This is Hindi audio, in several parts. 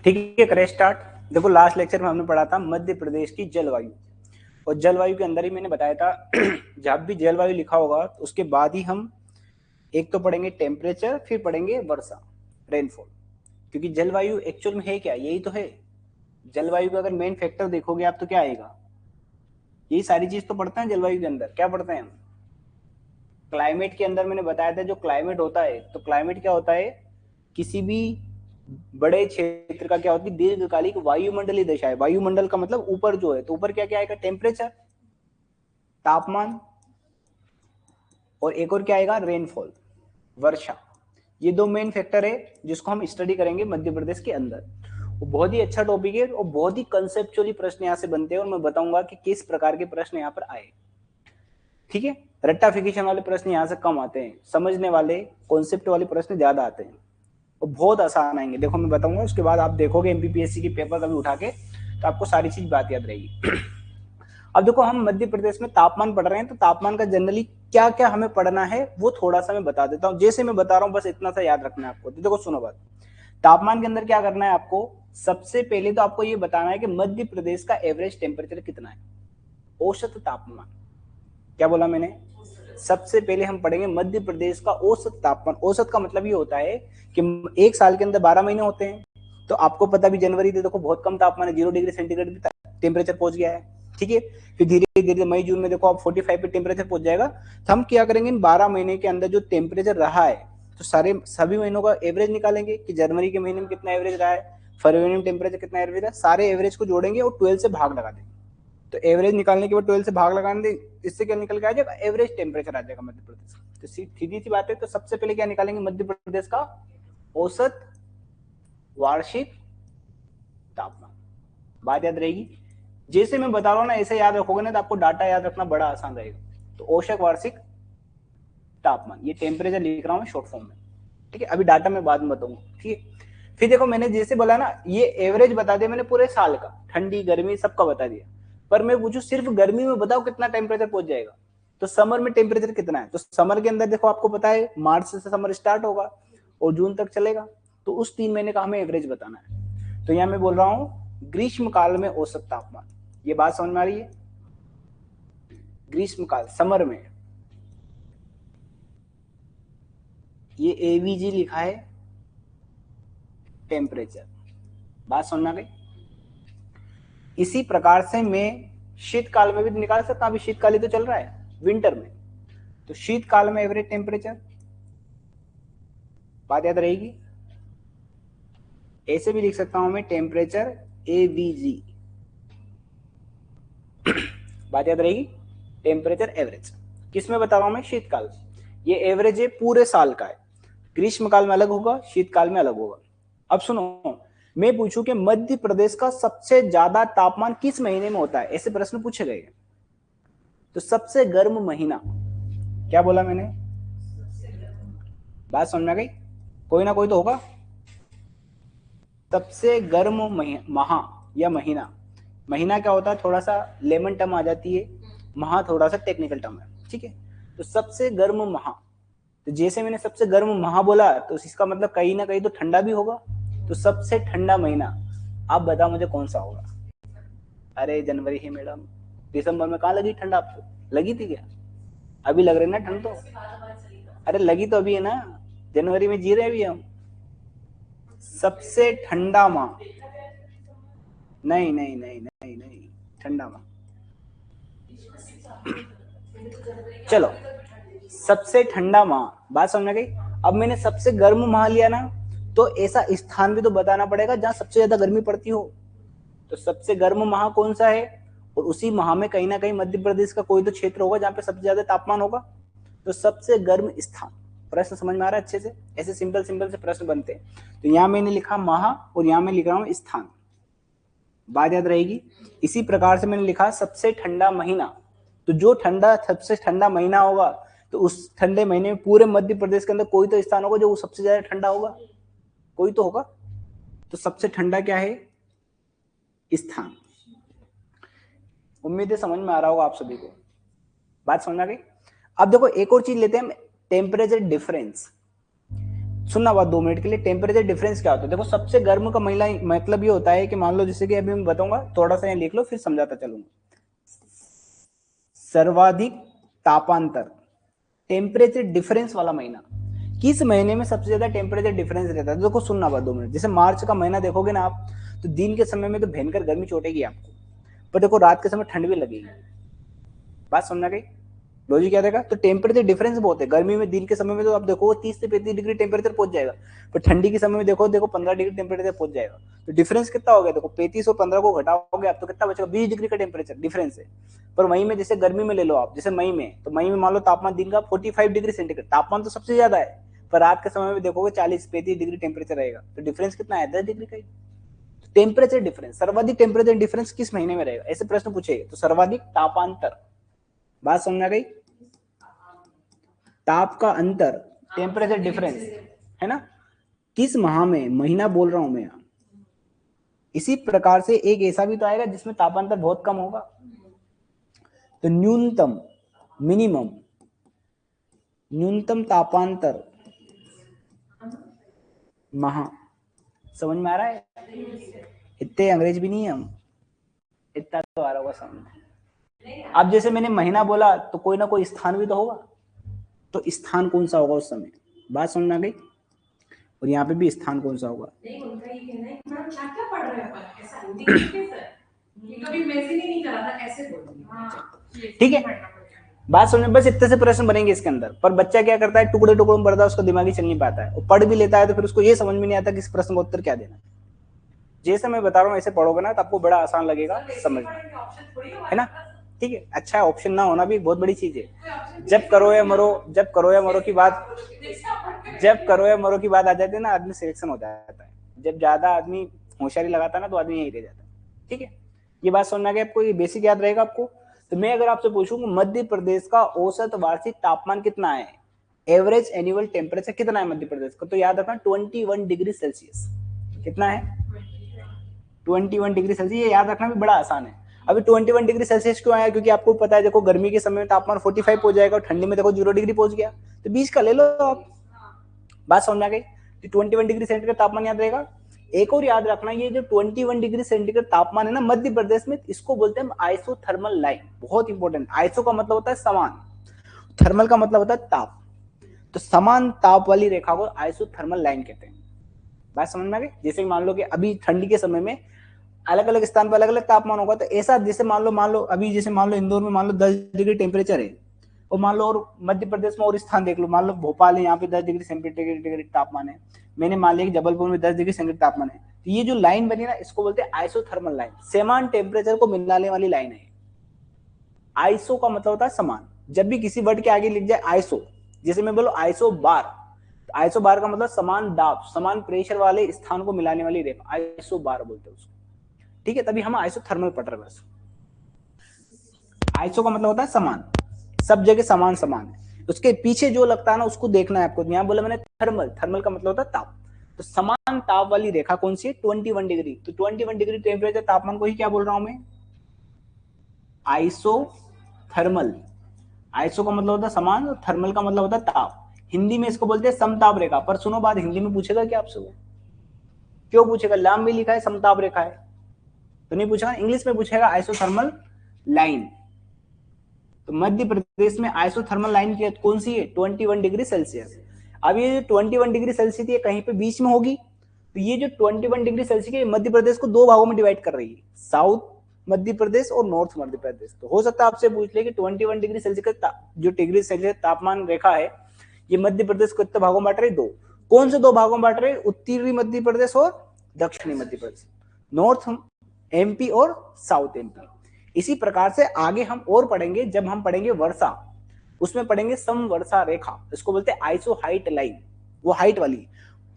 ठीक है, करें स्टार्ट। देखो लास्ट लेक्चर में हमने पढ़ा था मध्य प्रदेश की जलवायु, और जलवायु के अंदर ही मैंने बताया था जब भी जलवायु लिखा होगा तो उसके बाद ही हम एक तो पढ़ेंगे टेम्परेचर, फिर पढ़ेंगे वर्षा, रेनफॉल। क्योंकि जलवायु एक्चुअल में है क्या, यही तो है। जलवायु का अगर मेन फैक्टर देखोगे आप तो क्या आएगा, यही सारी चीज तो पढ़ते हैं जलवायु के अंदर। क्या पढ़ते हैं हम? क्लाइमेट के अंदर मैंने बताया था जो क्लाइमेट होता है, तो क्लाइमेट क्या होता है, किसी भी बड़े क्षेत्र का क्या होती है, दीर्घकालिक वायुमंडलीय दशा है। वायुमंडल का मतलब ऊपर जो है, तो ऊपर क्या क्या आएगा, टेम्परेचर, तापमान, और एक और क्या आएगा, रेनफॉल, वर्षा। ये दो मेन फैक्टर है जिसको हम स्टडी करेंगे मध्य प्रदेश के अंदर। वो बहुत ही अच्छा टॉपिक है और बहुत ही कंसेप्चुअली प्रश्न यहाँ से बनते हैं, और मैं बताऊंगा कि किस प्रकार के प्रश्न यहाँ पर आए। ठीक है, रट्टाफिकेशन वाले प्रश्न यहाँ से कम आते हैं, समझने वाले कॉन्सेप्ट वाले प्रश्न ज्यादा आते हैं और बहुत आसान आएंगे। देखो मैं बताऊंगा, उसके बाद आप देखोगे एमपीपीएससी की पेपर कभी उठा के तो आपको सारी चीज बात याद रहेगी। अब देखो हम मध्य प्रदेश में तापमान पढ़ रहे हैं, तो तापमान का जनरली क्या क्या हमें पढ़ना है वो थोड़ा सा मैं बता देता हूँ। जैसे मैं बता रहा हूँ बस इतना सा याद रखना है आपको। तो देखो सुनो बात, तापमान के अंदर क्या करना है आपको, सबसे पहले तो आपको ये बताना है कि मध्य प्रदेश का एवरेज टेम्परेचर कितना है, औसत तापमान। क्या बोला मैंने? सबसे पहले हम पढ़ेंगे मध्य प्रदेश का औसत तापमान। औसत का मतलब ये होता है कि एक साल के अंदर 12 महीने होते हैं, तो आपको पता भी जनवरी देखो बहुत कम तापमान है, 0 डिग्री सेंटीग्रेड टेम्परेचर पहुंच गया है। ठीक है, फिर धीरे धीरे मई जून में देखो आप 45 पे टेम्परेचर पहुंच जाएगा। तो हम क्या करेंगे, इन 12 महीने के अंदर जो टेम्परेचर रहा है, तो सारे सभी महीनों का एवरेज निकालेंगे कि जनवरी के महीने में कितना एवरेज रहा है, फरवरी में टेम्परेचर कितना एवरेज है, सारे एवरेज को जोड़ेंगे और 12 से भाग लगा देंगे। तो एवरेज निकालने के बाद 12 से भाग लगाने दे, इससे क्या निकल के आ जाएगा, एवरेज टेम्परेचर आ जाएगा मध्य प्रदेश। तो सीधी सी बात है, तो सबसे पहले क्या निकालेंगे, मध्य प्रदेश का औसत वार्षिक तापमान। बात याद रहेगी, जैसे मैं बता रहा हूँ ना ऐसे याद रखोगे ना, तो आपको डाटा याद रखना बड़ा आसान रहेगा। तो औसत वार्षिक तापमान, ये टेम्परेचर लिख रहा हूँ शॉर्ट फॉर्म में। ठीक है, अभी डाटा मैं बाद में बताऊंगा। ठीक है, फिर देखो मैंने जैसे बोला ना, ये एवरेज बता दिया मैंने पूरे साल का, ठंडी गर्मी सबका बता दिया। पर मैं पूछू सिर्फ गर्मी में बताओ कितना टेम्परेचर पहुंच जाएगा, तो समर में टेम्परेचर कितना है, तो समर के अंदर देखो आपको पता है मार्च से समर स्टार्ट होगा और जून तक चलेगा, तो उस 3 महीने का हमें एवरेज बताना है। तो यहाँ मैं बोल रहा हूँ ग्रीष्म काल में औसत तापमान। ये बात समझ में आ रही है? ग्रीष्म काल, समर में, ये एवीजी लिखा है टेम्परेचर। बात समझ में आ गई? इसी प्रकार से मैं शीतकाल में भी निकाल सकता हूं, अभी शीतकाल ही तो चल रहा है, विंटर में। तो शीतकाल में एवरेज टेम्परेचर, बात याद रहेगी। ऐसे भी लिख सकता हूं मैं टेम्परेचर एवीजी, बात याद रहेगी, टेम्परेचर एवरेज। किसमें बता रहा हूं मैं, शीतकाल। ये एवरेज है पूरे साल का है, ग्रीष्म काल में अलग होगा, शीतकाल में अलग होगा। अब सुनो, मैं पूछूं कि मध्य प्रदेश का सबसे ज्यादा तापमान किस महीने में होता है, ऐसे प्रश्न पूछे गए। तो सबसे गर्म महीना, क्या बोला मैंने, बात समझ में आ गई? कोई ना कोई तो होगा। सबसे गर्म माह या महीना, महीना क्या होता है, थोड़ा सा लेमन टर्म आ जाती है, माह थोड़ा सा टेक्निकल टर्म है। ठीक है, तो सबसे गर्म माह, तो जैसे मैंने सबसे गर्म माह बोला तो इसका मतलब कहीं ना कहीं तो ठंडा भी होगा। तो सबसे ठंडा महीना आप बताओ मुझे कौन सा होगा? अरे जनवरी ही मैडम, दिसंबर में कहाँ लगी ठंड आपको, लगी थी क्या? अभी लग रही ना ठंड तो, अरे लगी तो अभी है ना, जनवरी में जी रहे अभी हम। सबसे ठंडा माह, नहीं नहीं नहीं नहीं नहीं, ठंडा माह, चलो सबसे ठंडा माह, बात समझ में गई। अब मैंने सबसे गर्म माह लिया ना, तो ऐसा स्थान भी तो बताना पड़ेगा जहां सबसे ज्यादा गर्मी पड़ती हो। तो सबसे गर्म माह कौन सा है, और उसी माह में कहीं ना कहीं मध्य प्रदेश का कोई तो क्षेत्र होगा जहां पे सबसे ज्यादा तापमान होगा। तो सबसे गर्म स्थान, प्रश्न समझ में आ रहा है अच्छे से? ऐसे सिंपल सिंपल से प्रश्न बनते हैं। तो यहां मैंने लिखा माह और यहां मैं लिख रहा हूं स्थान, बात याद रहेगी। इसी प्रकार से मैंने लिखा सबसे ठंडा महीना, तो जो ठंडा सबसे ठंडा महीना होगा, तो उस ठंडे महीने में पूरे मध्य प्रदेश के अंदर कोई तो स्थान होगा जो सबसे ज्यादा ठंडा होगा, कोई तो होगा। तो सबसे ठंडा क्या है, स्थान। उम्मीद है समझ में आ रहा होगा आप सभी को, बात समझ आ गई। अब देखो एक और चीज लेते हैं, टेम्परेचर डिफरेंस। सुनना बात 2 मिनट के लिए। टेम्परेचर डिफरेंस क्या होता है? देखो सबसे गर्म का महीना मतलब ये होता है कि मान लो जैसे कि अभी मैं बताऊंगा, थोड़ा सा यहाँ लिख लो फिर समझाता चलूंगा। सर्वाधिक तापांतर, टेम्परेचर डिफरेंस वाला महीना, किस महीने में सबसे ज्यादा टेम्परेचर डिफरेंस रहता है? देखो सुनना बात 2 मिनट। जैसे मार्च का महीना देखोगे ना आप, तो दिन के समय में तो भयंकर गर्मी चोटेगी आपको, पर देखो रात के समय ठंड भी लगेगी। बात समझना गई? लॉजिक क्या देगा? तो टेम्परेचर डिफरेंस बहुत है। गर्मी में दिन के समय में तो आप देखो 30 से 35 डिग्री टेम्परेचर पहुंच जाएगा, पर ठंडी के समय में देखो 15 डिग्री टेम्परेचर पहुंच जाएगा। तो डिफरेंस कितना हो गया? देखो 35 और 15 को घटाओगे आप तो कितना बचेगा? 20 डिग्री का टेम्परेचर डिफरेंस है। पर वहीं में जैसे गर्मी में ले लो आप, जैसे मई में, तो मई में मान लो तापमान दिन का 45 डिग्री सेंटीग्रेड, तापमान तो सबसे ज्यादा है, पर रात के समय में देखोगे 40-35 डिग्री टेम्परेचर रहेगा। तो डिफरेंस कितना है? 10 डिग्री का ही। टेम्परेचर डिफरेंस, सर्वाधिक टेम्परेचर डिफरेंस किस महीने में रहेगा? ऐसे प्रश्न पूछेगा। तो सर्वाधिक तापांतर, बात समझ आ गई? ताप का अंतर, टेम्परेचर डिफरेंस है ना, किस माह में, महीना बोल रहा हूं मैं यहाँ। इसी प्रकार से एक ऐसा भी तो आएगा जिसमें तापांतर बहुत कम होगा। तो न्यूनतम, मिनिमम, न्यूनतम तापांतर माह, समझ में आ रहा है? इतने अंग्रेज भी नहीं है हम, इतना तो आ रहा होगा समझ। अब जैसे मैंने महीना बोला तो कोई ना कोई स्थान भी तो होगा, तो स्थान कौन सा होगा उस समय? बात समझ में आ गई? और यहाँ पे भी स्थान कौन सा होगा? ठीक है, बात समझ में? बस इतने से प्रश्न बनेंगे इसके अंदर। पर बच्चा क्या करता है, टुकड़े टुकड़ों में पढ़ता है, उसका दिमाग ही चल नहीं पाता है। वो पढ़ भी लेता है तो फिर उसको ये समझ में नहीं आता कि इस प्रश्न का उत्तर क्या देना। जैसे मैं बता रहा हूँ ऐसे पढ़ोगे ना तो आपको बड़ा आसान लगेगा समझ में, है ना? ठीक है, अच्छा है, ऑप्शन ना होना भी बहुत बड़ी चीज है। जब करो या मरो, जब करो या मरो की बात, जब करो या मरो की बात आ जाती है ना, आदमी सिलेक्शन हो जाता है। जब ज्यादा आदमी होशियारी लगाता है ना, तो आदमी यही रह जाता है। ठीक है, ये बात समझना कि आपको, ये बेसिक याद रहेगा आपको। तो मैं अगर आपसे पूछूं मध्य प्रदेश का औसत वार्षिक तापमान कितना है, एवरेज एनुअल टेम्परेचर कितना है मध्य प्रदेश का, तो याद रखना 21 डिग्री सेल्सियस। कितना है? 21 डिग्री सेल्सियस। ये याद रखना भी बड़ा आसान है। अभी 21 डिग्री सेल्सियस क्यों आया? क्योंकि आपको पता है देखो गर्मी के समय में तापमान 45 पहुंच जाएगा और ठंडी में देखो 0 डिग्री पहुंच गया, तो 20 का ले लो आप। बात समझ आ गई? 21 डिग्री सेंटीग्रेड तापमान याद रहेगा। एक और याद रखना, ये जो 21 डिग्री सेंटीग्रेड तापमान है ना मध्य प्रदेश में, इसको बोलते हैं आइसोथर्मल लाइन। बहुत इंपॉर्टेंट। आइसो का मतलब होता है समान, थर्मल का मतलब होता है ताप, तो समान ताप वाली रेखा को आइसोथर्मल लाइन कहते हैं। बात समझ में आ गई? जैसे मान लो कि अभी ठंडी के समय में अलग अलग स्थान पर अलग अलग तापमान होगा, तो ऐसा जैसे मान लो अभी जैसे मान लो इंदौर में मान लो 10 डिग्री टेम्परेचर है, और मान लो और मध्य प्रदेश में और स्थान देख लो, मान लो भोपाल है, यहाँ पे 10 डिग्री सेंटीग्रेड तापमान है, मैंने मान लिया कि जबलपुर में 10 डिग्री सेंटीग्रेड तापमान है, तो ये जो लाइन बनी ना इसको बोलते हैं आइसोथर्मल लाइन, समान टेम्परेचर को मिलाने वाली लाइन है। आइसो का मतलब होता है समान। जब भी किसी वर्ड के आगे लिख जाए आइसो, जैसे मैं बोलो आइसो बार, तो आइसो बार का मतलब समान दाब, समान प्रेशर वाले स्थान को मिलाने वाली रेखा, आइसो बार बोलते हैं उसको। ठीक है, तभी हम आइसोथर्मल पढ़ रहे हैं। आइसो का मतलब होता है समान, सब जगह समान समान है। उसके पीछे जो लगता है ना उसको देखना है आपको। यहाँ बोला मैंने थर्मल, थर्मल का मतलब होता है ताप, तो समान ताप वाली रेखा कौन सी है? 21 डिग्री। तो 21 डिग्री टेम्परेचर तापमान को ही क्या बोल रहा हूं मैं? आइसोथर्मल। आइसो का मतलब होता है समान और थर्मल का मतलब होता है ताप। हिंदी में इसको बोलते हैं समताप रेखा। पर सुनो बात, हिंदी में पूछेगा क्या आपसे? वो क्यों पूछेगा? लाम में लिखा है समताप रेखा है, तो नहीं पूछेगा। इंग्लिश में पूछेगा आइसोथर्मल लाइन। तो मध्य प्रदेश में आइसोथर्मल लाइन की कौन सी है? 21 डिग्री सेल्सियस। अब ये जो 21 डिग्री सेल्सियस ये कहीं पे बीच में होगी, तो ये जो 21 डिग्री सेल्सियस मध्य प्रदेश को दो भागों में डिवाइड कर रही है, साउथ मध्य प्रदेश और नॉर्थ मध्य प्रदेश। तो हो सकता है आपसे पूछ ले कि 21 डिग्री सेल्सियस का जो डिग्री सेल्सियस तापमान रेखा है ये मध्य प्रदेश को कितने भागों में बांट रही? दो। कौन से दो भागों में बांट रहे? उत्तरी मध्य प्रदेश और दक्षिणी मध्य प्रदेश, नॉर्थ एमपी और साउथ एमपी। इसी प्रकार से आगे हम और पढ़ेंगे, जब हम पढ़ेंगे वर्षा, उसमें पढ़ेंगे समवर्षा रेखा, इसको बोलते हैं आइसो हाइट लाइन। वो हाइट वाली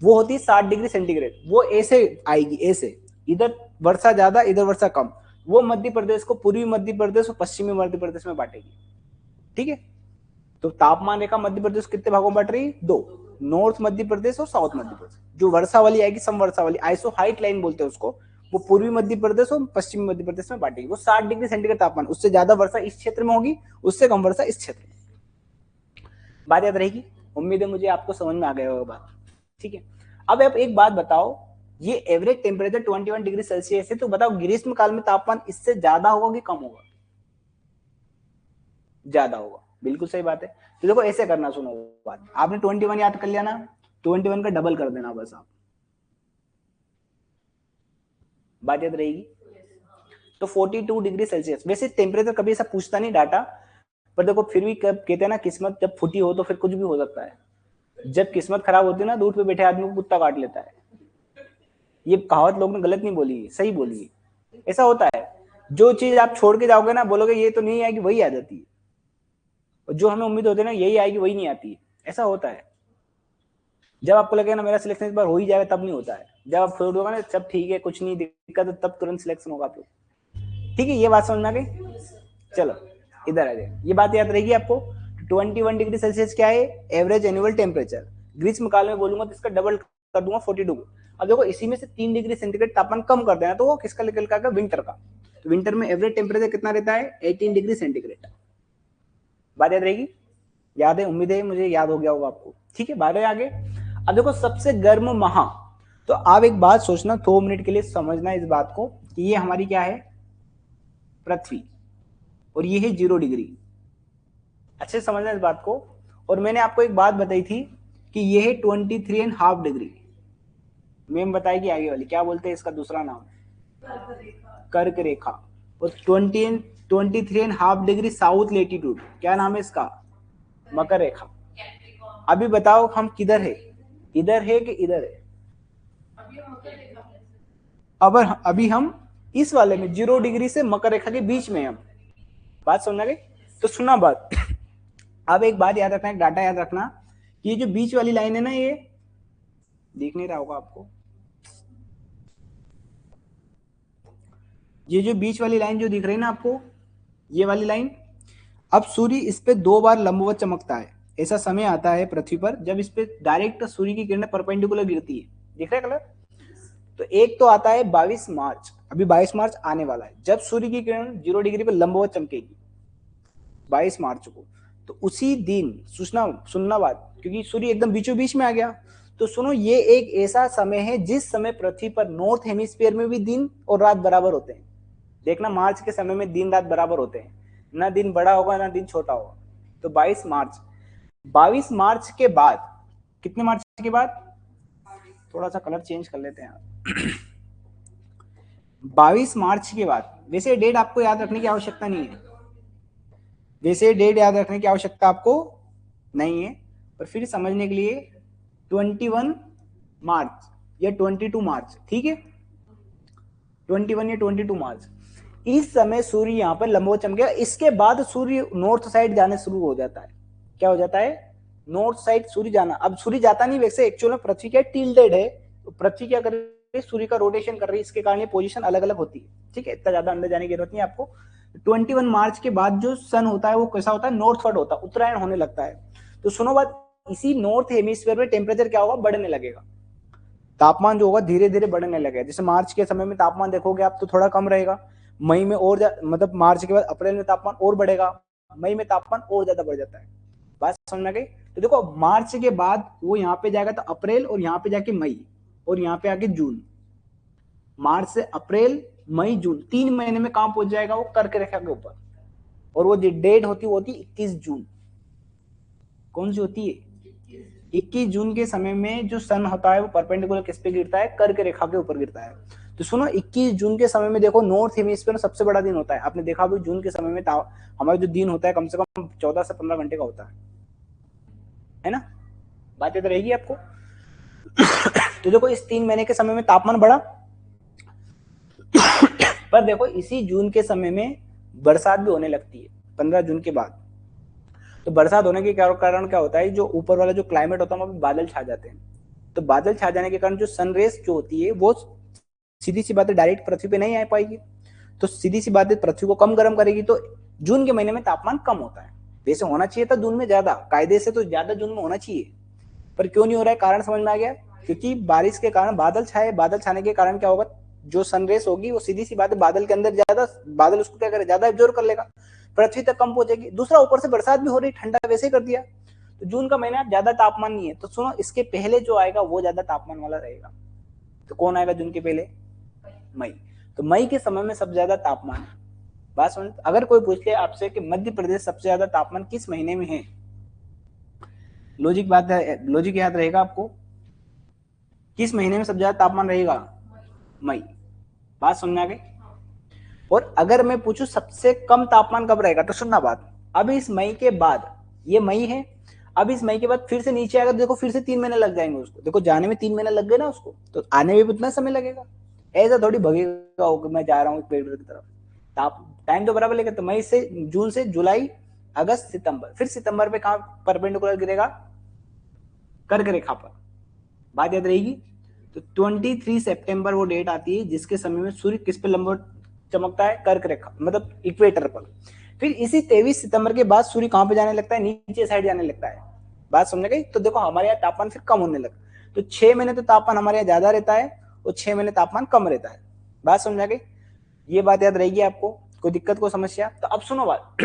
वो होती है 60 डिग्री सेंटीग्रेड, वो ऐसे आएगी, ऐसे, इधर वर्षा ज्यादा इधर वर्षा कम, वो मध्य प्रदेश को पूर्वी मध्य प्रदेश और पश्चिमी मध्य प्रदेश में बांटेगी। ठीक है, तो तापमान रेखा मध्य प्रदेश कितने भागों में बांट रही? दो, नॉर्थ मध्य प्रदेश और साउथ मध्य प्रदेश। जो वर्षा वाली आएगी समवर्षा वाली, आइसो हाइट लाइन बोलते हैं उसको, वो पूर्वी मध्य प्रदेश और पश्चिमी मध्य प्रदेश में बांटेगी। वो 60 डिग्री सेंटीग्रेड तापमान, उससे ज्यादा वर्षा इस क्षेत्र में होगी, उससे कम वर्षा इस क्षेत्र में। बात याद रहेगी? उम्मीद है मुझे आपको समझ में आ गया होगा बात। ठीक है। अब आप एक बात बताओ, ये एवरेज टेम्परेचर 21 डिग्री सेल्सियस है, तो बताओ ग्रीष्म काल में तापमान इससे ज्यादा होगा कि कम होगा? ज्यादा होगा, बिल्कुल सही बात है। तो देखो ऐसे करना, सुनो बात, आपने 21 याद कर लिया ना, 21 का डबल कर देना बस आप, बात याद रहेगी। तो 42 डिग्री सेल्सियस, वैसे टेम्परेचर कभी ऐसा पूछता नहीं डाटा, पर देखो फिर भी कहते हैं ना, किस्मत जब फूटी हो तो फिर कुछ भी हो सकता है। जब किस्मत खराब होती है ना, दूर पे बैठे आदमी को कुत्ता काट लेता है। ये कहावत लोग ने गलत नहीं बोली है, सही बोली है। ऐसा होता है, जो चीज आप छोड़ के जाओगे ना, बोलोगे ये तो नहीं आएगी, वही आ जाती है। और जो हमें उम्मीद होती है ना यही आएगी, वही नहीं आती है। ऐसा होता है। जब आपको लगेगा ना मेरा सिलेक्शन इस बार हो ही जाएगा, तब नहीं होता है। जब आप छोड़ दोगे ना, सब ठीक है कुछ नहीं दिक्कत, तब तुरंत सिलेक्शन होगा आप। ठीक है, ये बात समझ में आ गई। चलो इधर आ जाए, ये बात याद रहेगी आपको। 21 डिग्री सेल्सियस क्या है? Average annual temperature. ग्रीष्म काल में बोलूंगा तो इसका डबल कर दूंगा 42। अब देखो इसी में से 3 डिग्री सेंटीग्रेड तापमान कम कर देना, तो वो किसका निकल का? विंटर का। तो विंटर में एवरेज टेम्परेचर कितना रहता है? 18 डिग्री सेंटीग्रेड। बात याद रहेगी? याद है? उम्मीद है मुझे याद हो गया होगा आपको। ठीक है, बात है आगे। अब देखो सबसे गर्म माह, तो आप एक बात सोचना 2 मिनट के लिए, समझना इस बात को कि ये हमारी क्या है? पृथ्वी, और ये है 0 डिग्री। अच्छे से समझना इस बात को। और मैंने आपको एक बात बताई थी कि ये है 23.5 डिग्री। मैम बताएगी आगे वाली, क्या बोलते हैं इसका दूसरा नाम? कर्क रेखा। और 23.5 डिग्री साउथ लेटीट्यूड, क्या नाम है इसका? मकर रेखा। अभी बताओ हम किधर है? इधर है कि इधर है? अब अभी हम इस वाले में 0 डिग्री से मकर रेखा के बीच में हम। बात समझ गई? तो सुना बात। अब एक बात याद रखना, एक डाटा याद रखना कि ये जो बीच वाली लाइन है ना, ये दिख नहीं रहा होगा आपको, ये जो बीच वाली लाइन जो दिख रही है ना आपको, ये वाली लाइन, अब सूर्य इस पे 2 बार लंबवत चमकता है। ऐसा समय आता है पृथ्वी पर जब इस पे डायरेक्ट सूर्य की किरणें परपेंडिकुलर गिरती है। दिख रहा है कलर? तो एक तो आता है 22 मार्च, अभी 22 मार्च आने वाला है, जब सूर्य की किरण 0 डिग्री पर लंबवत चमकेगी 22 मार्च को। तो उसी दिन सुनना बात, क्योंकि सूर्य एकदम बीचों बीच में आ गया। तो सुनो, ये एक ऐसा समय है जिस समय पृथ्वी पर नॉर्थ हेमिस्फीयर में भी दिन और रात बराबर होते हैं। देखना, मार्च के समय में दिन रात बराबर होते हैं, ना दिन बड़ा होगा ना दिन छोटा होगा। तो 22 मार्च, 22 मार्च के बाद, कितने मार्च के बाद? थोड़ा सा कलर चेंज कर लेते हैं। 22 मार्च के बाद, वैसे डेट आपको याद रखने की आवश्यकता नहीं है, वैसे डेट याद रखने की आवश्यकता आपको नहीं है, पर फिर समझने के लिए 21 मार्च या 22 मार्च, ठीक है, 21 या 22 मार्च, इस समय सूर्य यहाँ पर लंबवत चमकेगा। इसके बाद सूर्य नॉर्थ साइड जाने शुरू हो जाता है। क्या हो जाता है? नॉर्थ साइड सूर्य जाना। अब सूर्य जाता नहीं, वैसे एक्चुअल में पृथ्वी क्या टिल्डेड है, तो पृथ्वी क्या कर रही है? सूर्य का रोटेशन कर रही है, इसके कारण ये पोजीशन अलग अलग होती है। ठीक है, इतना ज्यादा अंदर जाने की जरूरत नहीं आपको। 21 मार्च के बाद जो सन होता है वो कैसा होता है? नॉर्थवर्ड होता है, उत्तरायण होने लगता है। तो सुनो बात, इसी नॉर्थ हेमिस्फीयर में टेम्परेचर क्या होगा? बढ़ने लगेगा। तापमान जो होगा धीरे धीरे बढ़ने लगेगा। जैसे मार्च के समय में तापमान देखोगे आप तो थोड़ा कम रहेगा, मई में और मतलब मार्च के बाद अप्रैल में तापमान और बढ़ेगा, मई में तापमान और ज्यादा बढ़ जाता है। बात समझ में गई? तो देखो मार्च के बाद वो यहाँ पे जाएगा तो अप्रैल, और यहाँ पे जाके मई, और यहाँ पे आके जून। मार्च से अप्रैल, मई, जून, 3 महीने में कहां पहुंच जाएगा? वो कर्क रेखा के ऊपर। और वो जो डेट होती है वो होती है 21 जून। कौन सी होती है? 21 जून के समय में जो सन होता है वो परपेंडिकुलर किस पे गिरता है? कर्क रेखा के ऊपर गिरता है। तो सुनो, 21 जून के समय में देखो नॉर्थ हेमिस्फीयर में सबसे बड़ा दिन होता है। आपने देखा भी जून के समय में हमारा जो दिन होता है कम से कम 14 से 15 घंटे का होता है ना? बात तो रहेगी आपको। तो देखो इस 3 महीने के समय में तापमान बढ़ा, पर देखो इसी जून के समय में बरसात भी होने लगती है 15 जून के बाद। तो बरसात होने के कारण क्या होता है? जो ऊपर वाला जो क्लाइमेट होता है वहां पे बादल छा जाते हैं। तो बादल छा जाने के कारण जो सनरेज जो होती है वो सीधी सी बात है डायरेक्ट पृथ्वी पे नहीं आ पाएगी, तो सीधी सी बात है पृथ्वी को कम गर्म करेगी। तो जून के महीने में तापमान कम होता है। वैसे होना चाहिए था जून में ज्यादा, कायदे से तो ज्यादा जून में होना चाहिए, पर क्यों नहीं हो रहा है? कारण समझ में आ गया, क्योंकि बारिश के कारण बादल छाए, बादल छाने के कारण क्या होगा? जो सनरेज होगी वो सीधी सी बात है बादल के अंदर ज्यादा, बादल उसको क्या करे? ज्यादा एब्जॉर्ब कर लेगा, पृथ्वी तक कम पहुंचेगी। दूसरा ऊपर से बरसात भी हो रही, ठंडा वैसे ही कर दिया, तो जून का महीना ज्यादा तापमान नहीं है, तो सुनो इसके पहले जो आएगा वो ज्यादा तापमान वाला रहेगा। तो कौन आएगा जून के पहले? मई। तो मई के समय में सबसे ज्यादा तापमान है। बात समझ। अगर कोई पूछ ले आपसे कि मध्य प्रदेश सबसे ज्यादा तापमान किस महीने में है, लॉजिक बात है, लॉजिक याद रहेगा आपको, किस महीने में सबसे ज्यादा तापमान रहेगा? मई। बात समझ आ गई? और अगर मैं पूछूं सबसे कम तापमान कब रहेगा, तो सुनना बात, अब इस मई के बाद, ये मई है, अब इस मई के बाद फिर से नीचे आएगा, देखो फिर से 3 महीने लग जाएंगे उसको, देखो जाने में 3 महीने लग गए ना उसको, तो आने में भी उतना समय लगेगा। ऐसा थोड़ी भगेगा हो कि मैं जा रहा हूँ इक्वेटर की तरफ, टाइम तो बराबर लेगा। तो मई से जून से जुलाई अगस्त सितंबर, फिर सितंबर पे कहां परपेंडिकुलर गिरेगा? कर्क रेखा पर। बात याद रहेगी? तो 23 सितंबर वो डेट आती है जिसके समय में सूर्य किस पे लंबवत चमकता है? कर्क रेखा, मतलब इक्वेटर पर। फिर इसी 23 सितंबर के बाद सूर्य कहां पे जाने लगता है? नीचे साइड जाने लगता है। बात समझ गई? तो देखो हमारे यहाँ तापमान फिर कम होने लगा। तो 6 महीने तो तापमान हमारे यहाँ ज्यादा रहता है और 6 महीने तापमान कम रहता है। बात समझ आ गई? ये बात याद रहेगी आपको। कोई दिक्कत, कोई समस्या? तो अब सुनो बात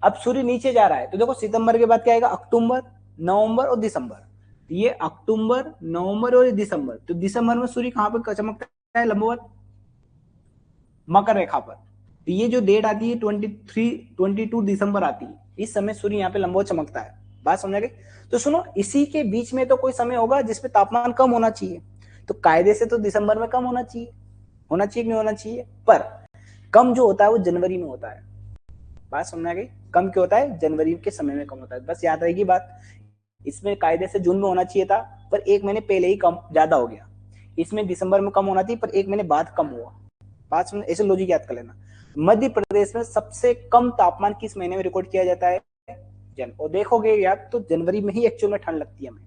अब सूर्य नीचे जा रहा है, तो देखो सितंबर के बाद क्या आएगा? अक्टूबर, नवंबर और दिसंबर। ये अक्टूबर, नवंबर और दिसंबर, तो दिसंबर में सूर्य कहां पे चमकता है? लंबवत मकर रेखा पर। तो ये जो डेट आती है 22 दिसंबर आती है, इस समय सूर्य यहाँ पे लंबवत चमकता है। बात समझ गई? तो सुनो इसी के बीच में तो कोई समय होगा जिसमें तापमान कम होना चाहिए, तो कायदे से तो दिसंबर में कम होना चाहिए, होना चाहिए कि नहीं होना चाहिए? पर कम जो होता है वो जनवरी में होता है। बात समझ आ गई? कम क्यों होता है? जनवरी के समय में कम होता है। बस याद रहेगी बात। इसमें कायदे से जून में होना चाहिए था, पर 1 महीने पहले ही कम ज्यादा हो गया। इसमें दिसंबर में कम होना चाहिए, पर 1 महीने बाद कम हुआ। बात समझ? ऐसे लॉजिक याद कर लेना। मध्य प्रदेश में सबसे कम तापमान किस महीने में रिकॉर्ड किया जाता है? और देखोगे याद तो जनवरी में ही एक्चुअल में ठंड लगती है हमें।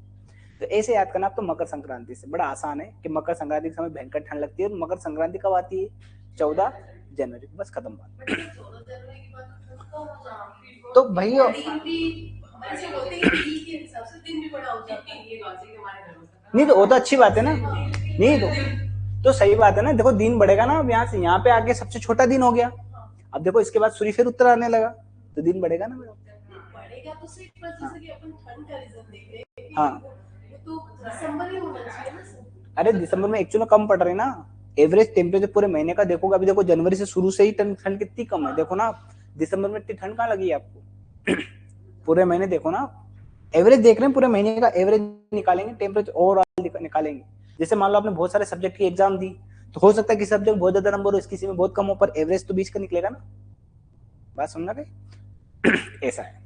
तो ऐसे याद करना आप, तो मकर संक्रांति से बड़ा आसान है कि मकर संक्रांति के समय भयंकर ठंड लगती है। और मकर संक्रांति कब आती है? 14 जनवरी। बस खत्म बात। तो भैया नहीं, तो वो तो अच्छी बात है ना। नहीं तो सही बात है ना। देखो दिन बढ़ेगा ना, अब यहाँ से यहाँ पे आके सबसे छोटा दिन हो गया। अब देखो इसके बाद सूर्य फिर उत्तर आने लगा, तो दिन बढ़ेगा ना। बढ़ेगा तो सही, पर जैसे कि अपन ठंड का रीजन देख रहे हैं। हाँ, तो दिसंबर ही होना चाहिए ना सर। अरे दिसंबर में एक्चुअली कम पड़ रही है ना। एवरेज टेम्परेचर पूरे महीने का देखोगे, अभी देखो जनवरी से शुरू से ही ठंड कितनी कम है, देखो ना। दिसंबर में इतनी ठंड कहाँ लगी है आपको? पूरे महीने देखो ना, एवरेज देख रहे हैं, पूरे महीने का एवरेज निकालेंगे, टेम्परेचर ओवरऑल निकालेंगे। जैसे मान लो आपने बहुत सारे सब्जेक्ट की एग्जाम दी, तो हो सकता है किसी सब्जेक्ट बहुत ज्यादा नंबर हो, किसी में बहुत कम हो, पर एवरेज तो बीच का निकलेगा ना। बात समझ गए? ऐसा है।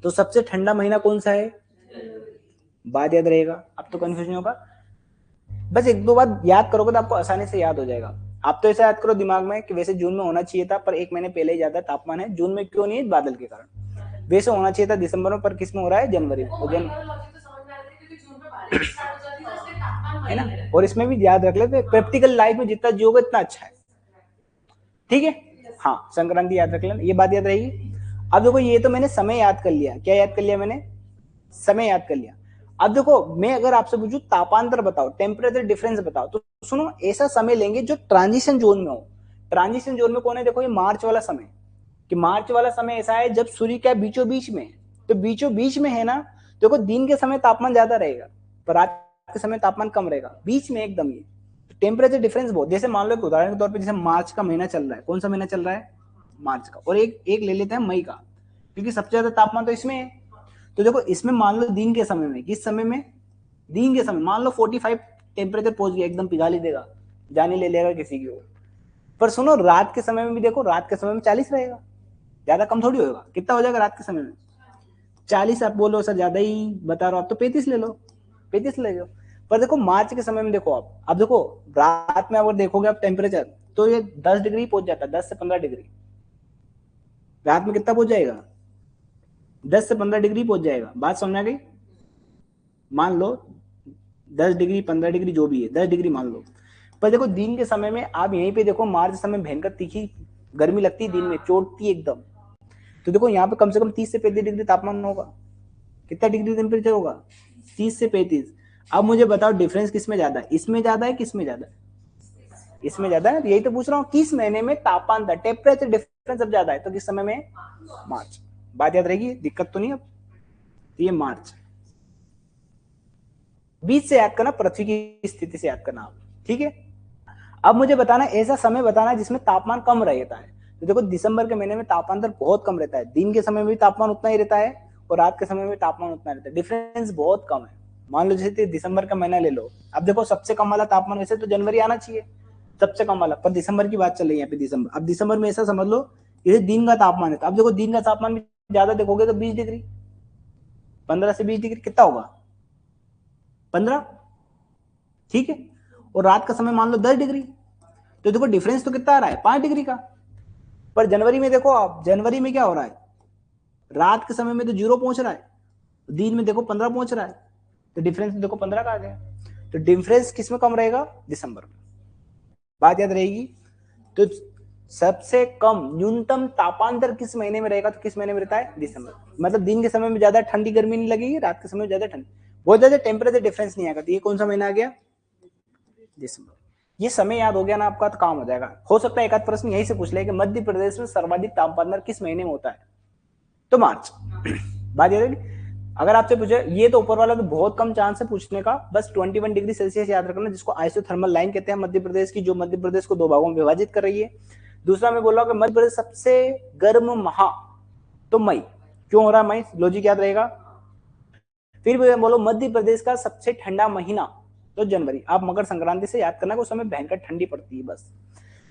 तो सबसे ठंडा महीना कौन सा है? बात याद रहेगा, अब तो कंफ्यूजन होगा। बस 1-2 बार याद करोगे तो आपको आसानी से याद हो जाएगा। आप तो ऐसा याद करो दिमाग में कि वैसे जून में होना चाहिए था, पर 1 महीने पहले ही ज्यादा तापमान है। जून में क्यों नहीं है? बादल के कारण। वैसे होना चाहिए था दिसंबर में, पर किस में हो रहा है? जनवरी में। है ना। और इसमें भी याद रख लेते, प्रैक्टिकल लाइफ में जितना जियोगे इतना अच्छा है। ठीक है। हाँ, संक्रांति याद रख लेना, ये बात याद रहेगी। अब देखो ये तो मैंने समय याद कर लिया। क्या याद कर लिया मैंने? समय याद कर लिया। अब देखो मैं अगर आपसे पूछूं तापांतर बताओ, टेम्परेचर डिफरेंस बताओ, तो सुनो ऐसा समय लेंगे जो ट्रांजिशन जोन में हो। ट्रांजिशन जोन में कौन है? देखो ये मार्च वाला समय, कि मार्च वाला समय ऐसा है जब सूर्य क्या बीचों बीच में, तो बीचों बीच में है ना। देखो दिन के समय तापमान ज्यादा रहेगा, पर रात के समय तापमान कम रहेगा, बीच में एकदम। ये टेम्परेचर डिफरेंस बहुत, जैसे मान लो उदाहरण के तौर पर, जैसे मार्च का महीना चल रहा है, कौन सा महीना चल रहा है? मार्च का। और एक ले लेते हैं मई का, क्योंकि सबसे ज्यादा तापमान तो इसमें है। तो देखो इसमें मान लो दिन के समय में, किस समय में? दिन के समय मान लो 45 टेम्परेचर पहुंच गया, एकदम पिघा ही देगा, जाने ले लेगा किसी की। पर सुनो रात के समय में भी देखो, रात के समय में 40 रहेगा, ज्यादा कम थोड़ी होगा। कितना हो जाएगा रात के समय में? 40। आप बोलो सर ज्यादा ही बता रहा हूं, आप तो 35 ले लो, 35 ले लो। पर देखो मार्च के समय में देखो आप, अब देखो रात में अगर देखोगे आप टेम्परेचर, तो ये 10 डिग्री पहुंच जाता है, 10 से 15 डिग्री। रात में कितना पहुंच जाएगा? 10 से 15 डिग्री पहुंच जाएगा। बात समझ आ गई? मान लो 10 डिग्री 15 डिग्री जो भी है, 10 डिग्री मान लो। पर देखो दिन के समय में आप यहीं पे देखो, मार्च समय भयंकर तीखी गर्मी लगती है, दिन में चोटती है एकदम। तो देखो यहाँ पे कम से कम 30 से 35 डिग्री तापमान होगा। कितना डिग्री टेम्परेचर होगा? 30 से 35। अब मुझे बताओ डिफरेंस किसमें ज्यादा है? इसमें ज्यादा है, किसमें ज्यादा है? इसमें ज्यादा है। यही तो पूछ रहा हूँ, किस महीने में तापमान टेम्परेचर डिफरेंस सब ज्यादा है, तो किस समय में? मार्च। बात याद रहेगी, दिक्कत तो नहीं अब? तो ये मार्च। बीच से याद करना, पृथ्वी की स्थिति से याद करना आप, ठीक है। अब मुझे बताना ऐसा समय बताना जिसमें तापमान कम रहता है। तो देखो दिसंबर के महीने में तापमान बहुत कम रहता है, दिन के समय में भी तापमान उतना ही रहता है और रात के समय में तापमान उतना रहता है, डिफरेंस बहुत कम है। मान लो जैसे दिसंबर का महीना ले लो, अब देखो सबसे कम वाला तापमान वैसे तो जनवरी आना चाहिए सबसे कम वाला, पर दिसंबर की बात चल रही है यहाँ पे दिसंबर। अब दिसंबर में ऐसा समझ लो ये दिन का तापमान है, तो अब देखो दिन का तापमान भी ज्यादा देखोगे तो 20 डिग्री, 15 से 20 डिग्री कितना होगा 15, ठीक है। और रात का समय मान लो 10 डिग्री, तो देखो डिफरेंस तो कितना आ रहा है 5 डिग्री का। पर जनवरी में देखो आप, जनवरी में क्या हो रहा है, रात के समय में तो 0 पहुंच रहा है, दिन में देखो 15 पहुंच रहा है, तो डिफरेंस देखो 15 का आ गया। तो डिफरेंस किस में कम रहेगा, दिसंबर में, बात याद रहेगी। तो सबसे कम न्यूनतम तापांतर किस महीने में रहेगा, तो किस महीने में रहता है, दिसंबर। मतलब दिन के समय में ज्यादा ठंडी गर्मी नहीं लगेगी, रात के समय में ज्यादा ठंडी, बहुत ज्यादा टेम्परेचर डिफरेंस नहीं आएगा। तो ये कौन सा महीना आ गया, दिसंबर। ये समय याद हो गया ना आपका तो काम हो जाएगा। हो सकता है एक आध प्रश्न यही से पूछ ले कि मध्य प्रदेश में सर्वाधिक तापमान किस महीने में होता है, तो मार्च। बात याद है। अगर आपसे पूछे, ये तो ऊपर वाला तो बहुत कम चांस है पूछने का, बस 21 डिग्री सेल्सियस याद रखना, जिसको आइसोथर्मल लाइन कहते हैं मध्य प्रदेश की, जो मध्य प्रदेश को 2 भागों में विभाजित कर रही है। दूसरा मैं बोल रहा हूँ कि मध्य प्रदेश सबसे गर्म माह तो मई, क्यों हो रहा है मई, लॉजिक याद रहेगा। फिर भी बोलो मध्य प्रदेश का सबसे ठंडा महीना तो जनवरी, आप मकर संक्रांति से याद करना कि उस समय भयंकर ठंडी पड़ती है बस।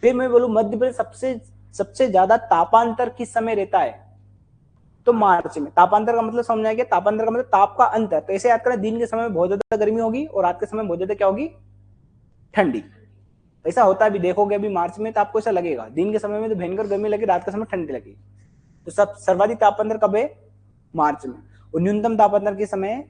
फिर मैं बोलूं मध्य प्रदेश सबसे ज्यादा तापांतर किस समय रहता है, तो मार्च में। तापांतर का मतलब समझ आएगा, तापांतर का मतलब ताप का अंतर। तो ऐसे याद करें, दिन के समय में बहुत ज्यादा गर्मी होगी और रात के समय में बहुत ज्यादा क्या होगी, ठंडी। ऐसा होता है भी, देखोगे अभी मार्च में तो आपको ऐसा लगेगा, दिन के समय में तो भयंकर गर्मी लगी, रात के समय ठंडी लगी। तो सब सर्वाधिक तापांतर कब है, मार्च में, और न्यूनतम तापांतर के समय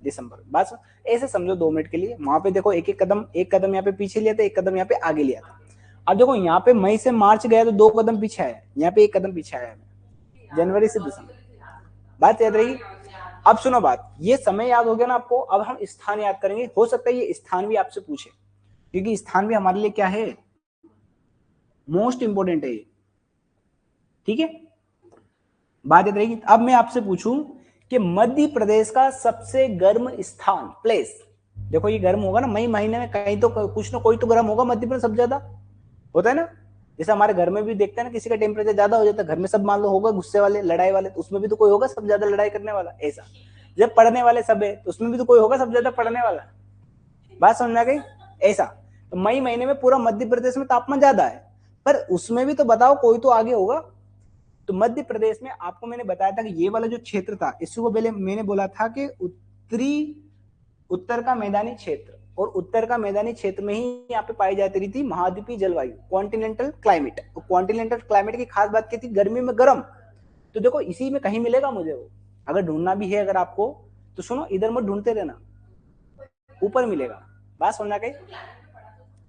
दिसंबर। बस ऐसे समझो 2 मिनट के लिए। वहां पे देखो एक कदम यहाँ पे पीछे लिया था, एक कदम यहाँ पे आगे लिया था। अब देखो यहाँ पे मई से मार्च गया तो 2 कदम पीछे आया, यहाँ पे 1 कदम पीछे आया, जनवरी से दिसंबर। बात याद रही। अब सुनो बात, ये समय याद हो गया ना आपको, अब हम स्थान याद करेंगे। हो सकता है ये स्थान भी आपसे पूछे, क्योंकि स्थान भी हमारे लिए क्या है, मोस्ट इंपोर्टेंट है, ठीक है। बात याद रहेगी। अब मैं आपसे पूछूं कि मध्य प्रदेश का सबसे गर्म स्थान, प्लेस, देखो ये गर्म होगा ना मई महीने में, कहीं तो कुछ ना कोई तो गर्म होगा मध्य प्रदेश, सबसे ज्यादा होता है ना। जैसे हमारे घर में भी देखते हैं ना, किसी का टेम्परेचर ज्यादा हो जाता है घर में, सब मान लो होगा गुस्से वाले, लड़ाई वाले, तो उसमें भी तो कोई होगा सबसे ज्यादा लड़ाई करने वाला। ऐसा जब पढ़ने वाले सब है तो उसमें भी तो कोई होगा सबसे ज्यादा पढ़ने वाला। बात समझ आ गई। ऐसा तो मई महीने में पूरा मध्य प्रदेश में तापमान ज्यादा है, पर उसमें भी तो बताओ कोई तो आगे होगा। तो मध्य प्रदेश में आपको मैंने बताया था कि ये वाला जो क्षेत्र था, इसको पहले मैंने बोला था कि उत्तर का मैदानी क्षेत्र, और उत्तर का मैदानी क्षेत्र में ही यहाँ पे पाई जाती रही थी महाद्वीपीय जलवायु, कॉन्टिनेंटल क्लाइमेट। और कॉन्टिनेंटल क्लाइमेट की खास बात क्या थी, गर्मी में गर्म। तो देखो इसी में कहीं मिलेगा मुझे वो, अगर ढूंढना भी है अगर आपको तो सुनो, इधर मत ढूंढते रहना, ऊपर मिलेगा। बात समझना गई,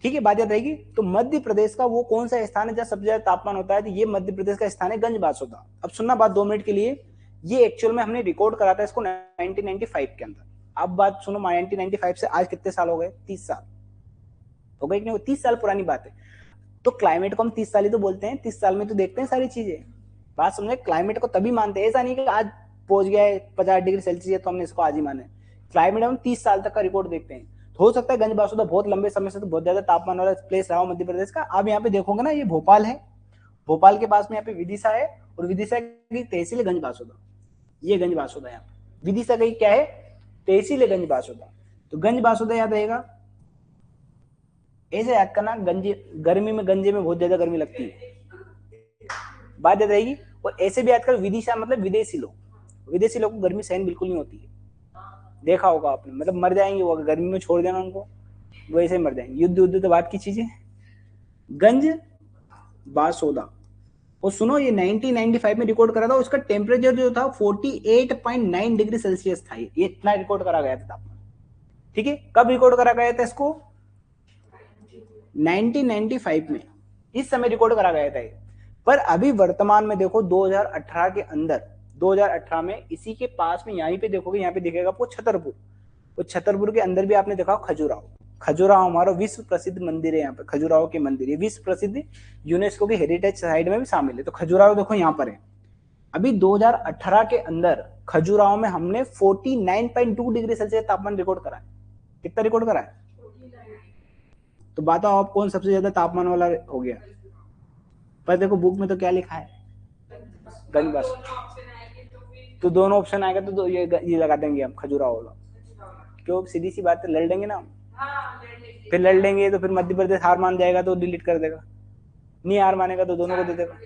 ठीक है, बात याद रहेगी। तो मध्य प्रदेश का वो कौन सा स्थान है जहाँ सबसे ज्यादा तापमान होता है, तो ये मध्य प्रदेश का स्थान है गंज बासोदा। अब सुनना बात 2 मिनट के लिए, ये एक्चुअल में हमने रिकॉर्ड करा था इसको 1995 के अंदर। अब बात सुनो, 1995 से आज कितने साल हो गए, 30 साल हो गए कि नहीं, 30 साल पुरानी बात है। तो क्लाइमेट को हम 30 साल ही तो बोलते हैं, 30 साल में तो देखते हैं सारी चीजें। बात समझे, क्लाइमेट को तभी मानते हैं, ऐसा नहीं कि आज पहुंच गया है 50 डिग्री सेल्सियस तो हमने इसको आज ही माने। क्लाइमेट हम 30 साल तक का रिकॉर्ड देखते हैं। तो हो सकता है गंज बासुदा बहुत लंबे समय से तो बहुत ज्यादा तापमान वाला प्लेस रहा हो मध्य प्रदेश का। आप यहाँ पे देखोगे ना, ये भोपाल है, भोपाल के पास में यहाँ पे विदिशा है, और विदिशा की तहसील है गंज बासुदा। ये गंज बासुदा, यहाँ विदिशा की क्या है, तहसील है गंज बासुदा। तो गंज बासुदा याद रहेगा, ऐसे याद करना। गंजे, गर्मी में गंजे में बहुत ज्यादा गर्मी लगती है, बात याद रहेगी। और ऐसे भी याद कर, विदिशा मतलब विदेशी लोग, विदेशी लोग को गर्मी सहन बिल्कुल नहीं होती है, देखा होगा आपने, मतलब मर जाएंगे वो, गर्मी में छोड़ देना उनको वैसे ही मर जाएंगे। युद्ध तो बात की चीजें। गंज बासोदा, और सुनो ये 1995 में रिकॉर्ड करा था, उसका टेम्परेचर जो था 48.9 डिग्री सेल्सियस था, ये इतना रिकॉर्ड करा गया था तापमान, ठीक है। कब रिकॉर्ड करा गया था इसको, 1995 में, इस समय रिकॉर्ड करा गया था। पर अभी वर्तमान में देखो 2018 के अंदर, 2018 में इसी के पास में यहीं पे देखोगे, यहाँ पे दिखेगा आपको छतरपुर, तो छतरपुर के अंदर भी आपने देखा खजुराहो। खजुराहो हमारा विश्व प्रसिद्ध मंदिर है, यहाँ पे खजुराहो के मंदिर, ये विश्व प्रसिद्ध यूनेस्को की हेरिटेज साइट में भी शामिल है। तो खजुराहो देखो यहाँ पर है। अभी 2018 के अंदर खजुराहो में हमने 49.2 डिग्री सेल्सियस तापमान रिकॉर्ड करा है। कितना रिकॉर्ड करा है? तो बताओ आप कौन सबसे ज्यादा तापमान वाला हो गया? पर देखो बुक में तो क्या लिखा है, गंजबास। तो दोनों ऑप्शन आएगा तो ये लगा देंगे हम खजुराहो वाला। क्यों? सीधी सी बात है, लड़ लेंगे ना। फिर लड़ लेंगे तो फिर मध्य प्रदेश हार मान जाएगा तो डिलीट कर देगा, नहीं हार मानेगा तो दोनों को दे देगा।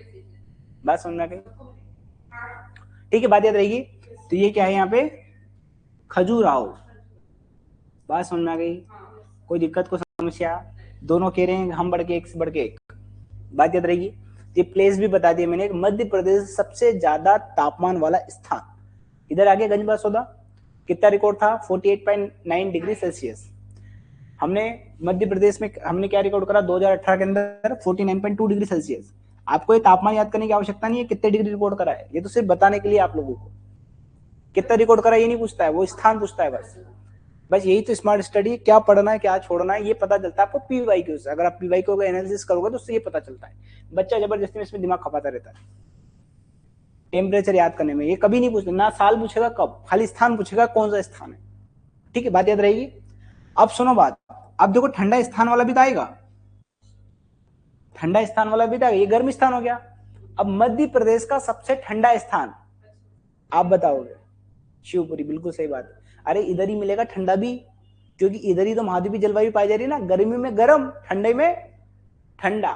बात समझ में आ गई? ठीक है, बात याद रहेगी। तो ये क्या है यहाँ पे? खजुराहो। बात समझ में आ गई? कोई दिक्कत को समस्या? दोनों कह रहे हैं हम बढ़ के एक से बढ़ के एक। बात याद रहेगी। ये प्लेस भी बता दिया मैंने, मध्य प्रदेश सबसे ज्यादा तापमान वाला स्थान। इधर आगे गंजबासौदा कितना रिकॉर्ड था? 48.9 डिग्री सेल्सियस। हमने मध्य प्रदेश में हमने क्या रिकॉर्ड करा 2018 के अंदर? 49.2 डिग्री सेल्सियस। आपको ये तापमान याद करने की आवश्यकता नहीं है कितने डिग्री रिकॉर्ड करा है, ये तो सिर्फ बताने के लिए आप लोगों को। कितना रिकॉर्ड करा ये नहीं पूछता है, वो स्थान पूछता है बस। बस यही तो स्मार्ट स्टडी, क्या पढ़ना है क्या छोड़ना है ये पता चलता है आपको पीवाईक्यू से। अगर आप पीवाईक्यू का एनालिसिस करोगे तो उससे ये पता चलता है। बच्चा जबरदस्ती में इसमें दिमाग खपाता रहता है टेम्परेचर याद करने में। ये कभी नहीं पूछता, ना साल पूछेगा कब, खाली स्थान पूछेगा कौन सा स्थान है। ठीक है, बात याद रहेगी। अब सुनो बात, अब देखो ठंडा स्थान वाला भी आएगा, ठंडा स्थान वाला भी आएगा, ये गर्म स्थान हो गया। अब मध्य प्रदेश का सबसे ठंडा स्थान आप बताओगे? शिवपुरी, बिल्कुल सही बात है। अरे इधर ही मिलेगा ठंडा भी, क्योंकि इधर ही तो महाद्वीपीय जलवायु पाई जा रही है ना, गर्मी में गर्म ठंडे में ठंडा।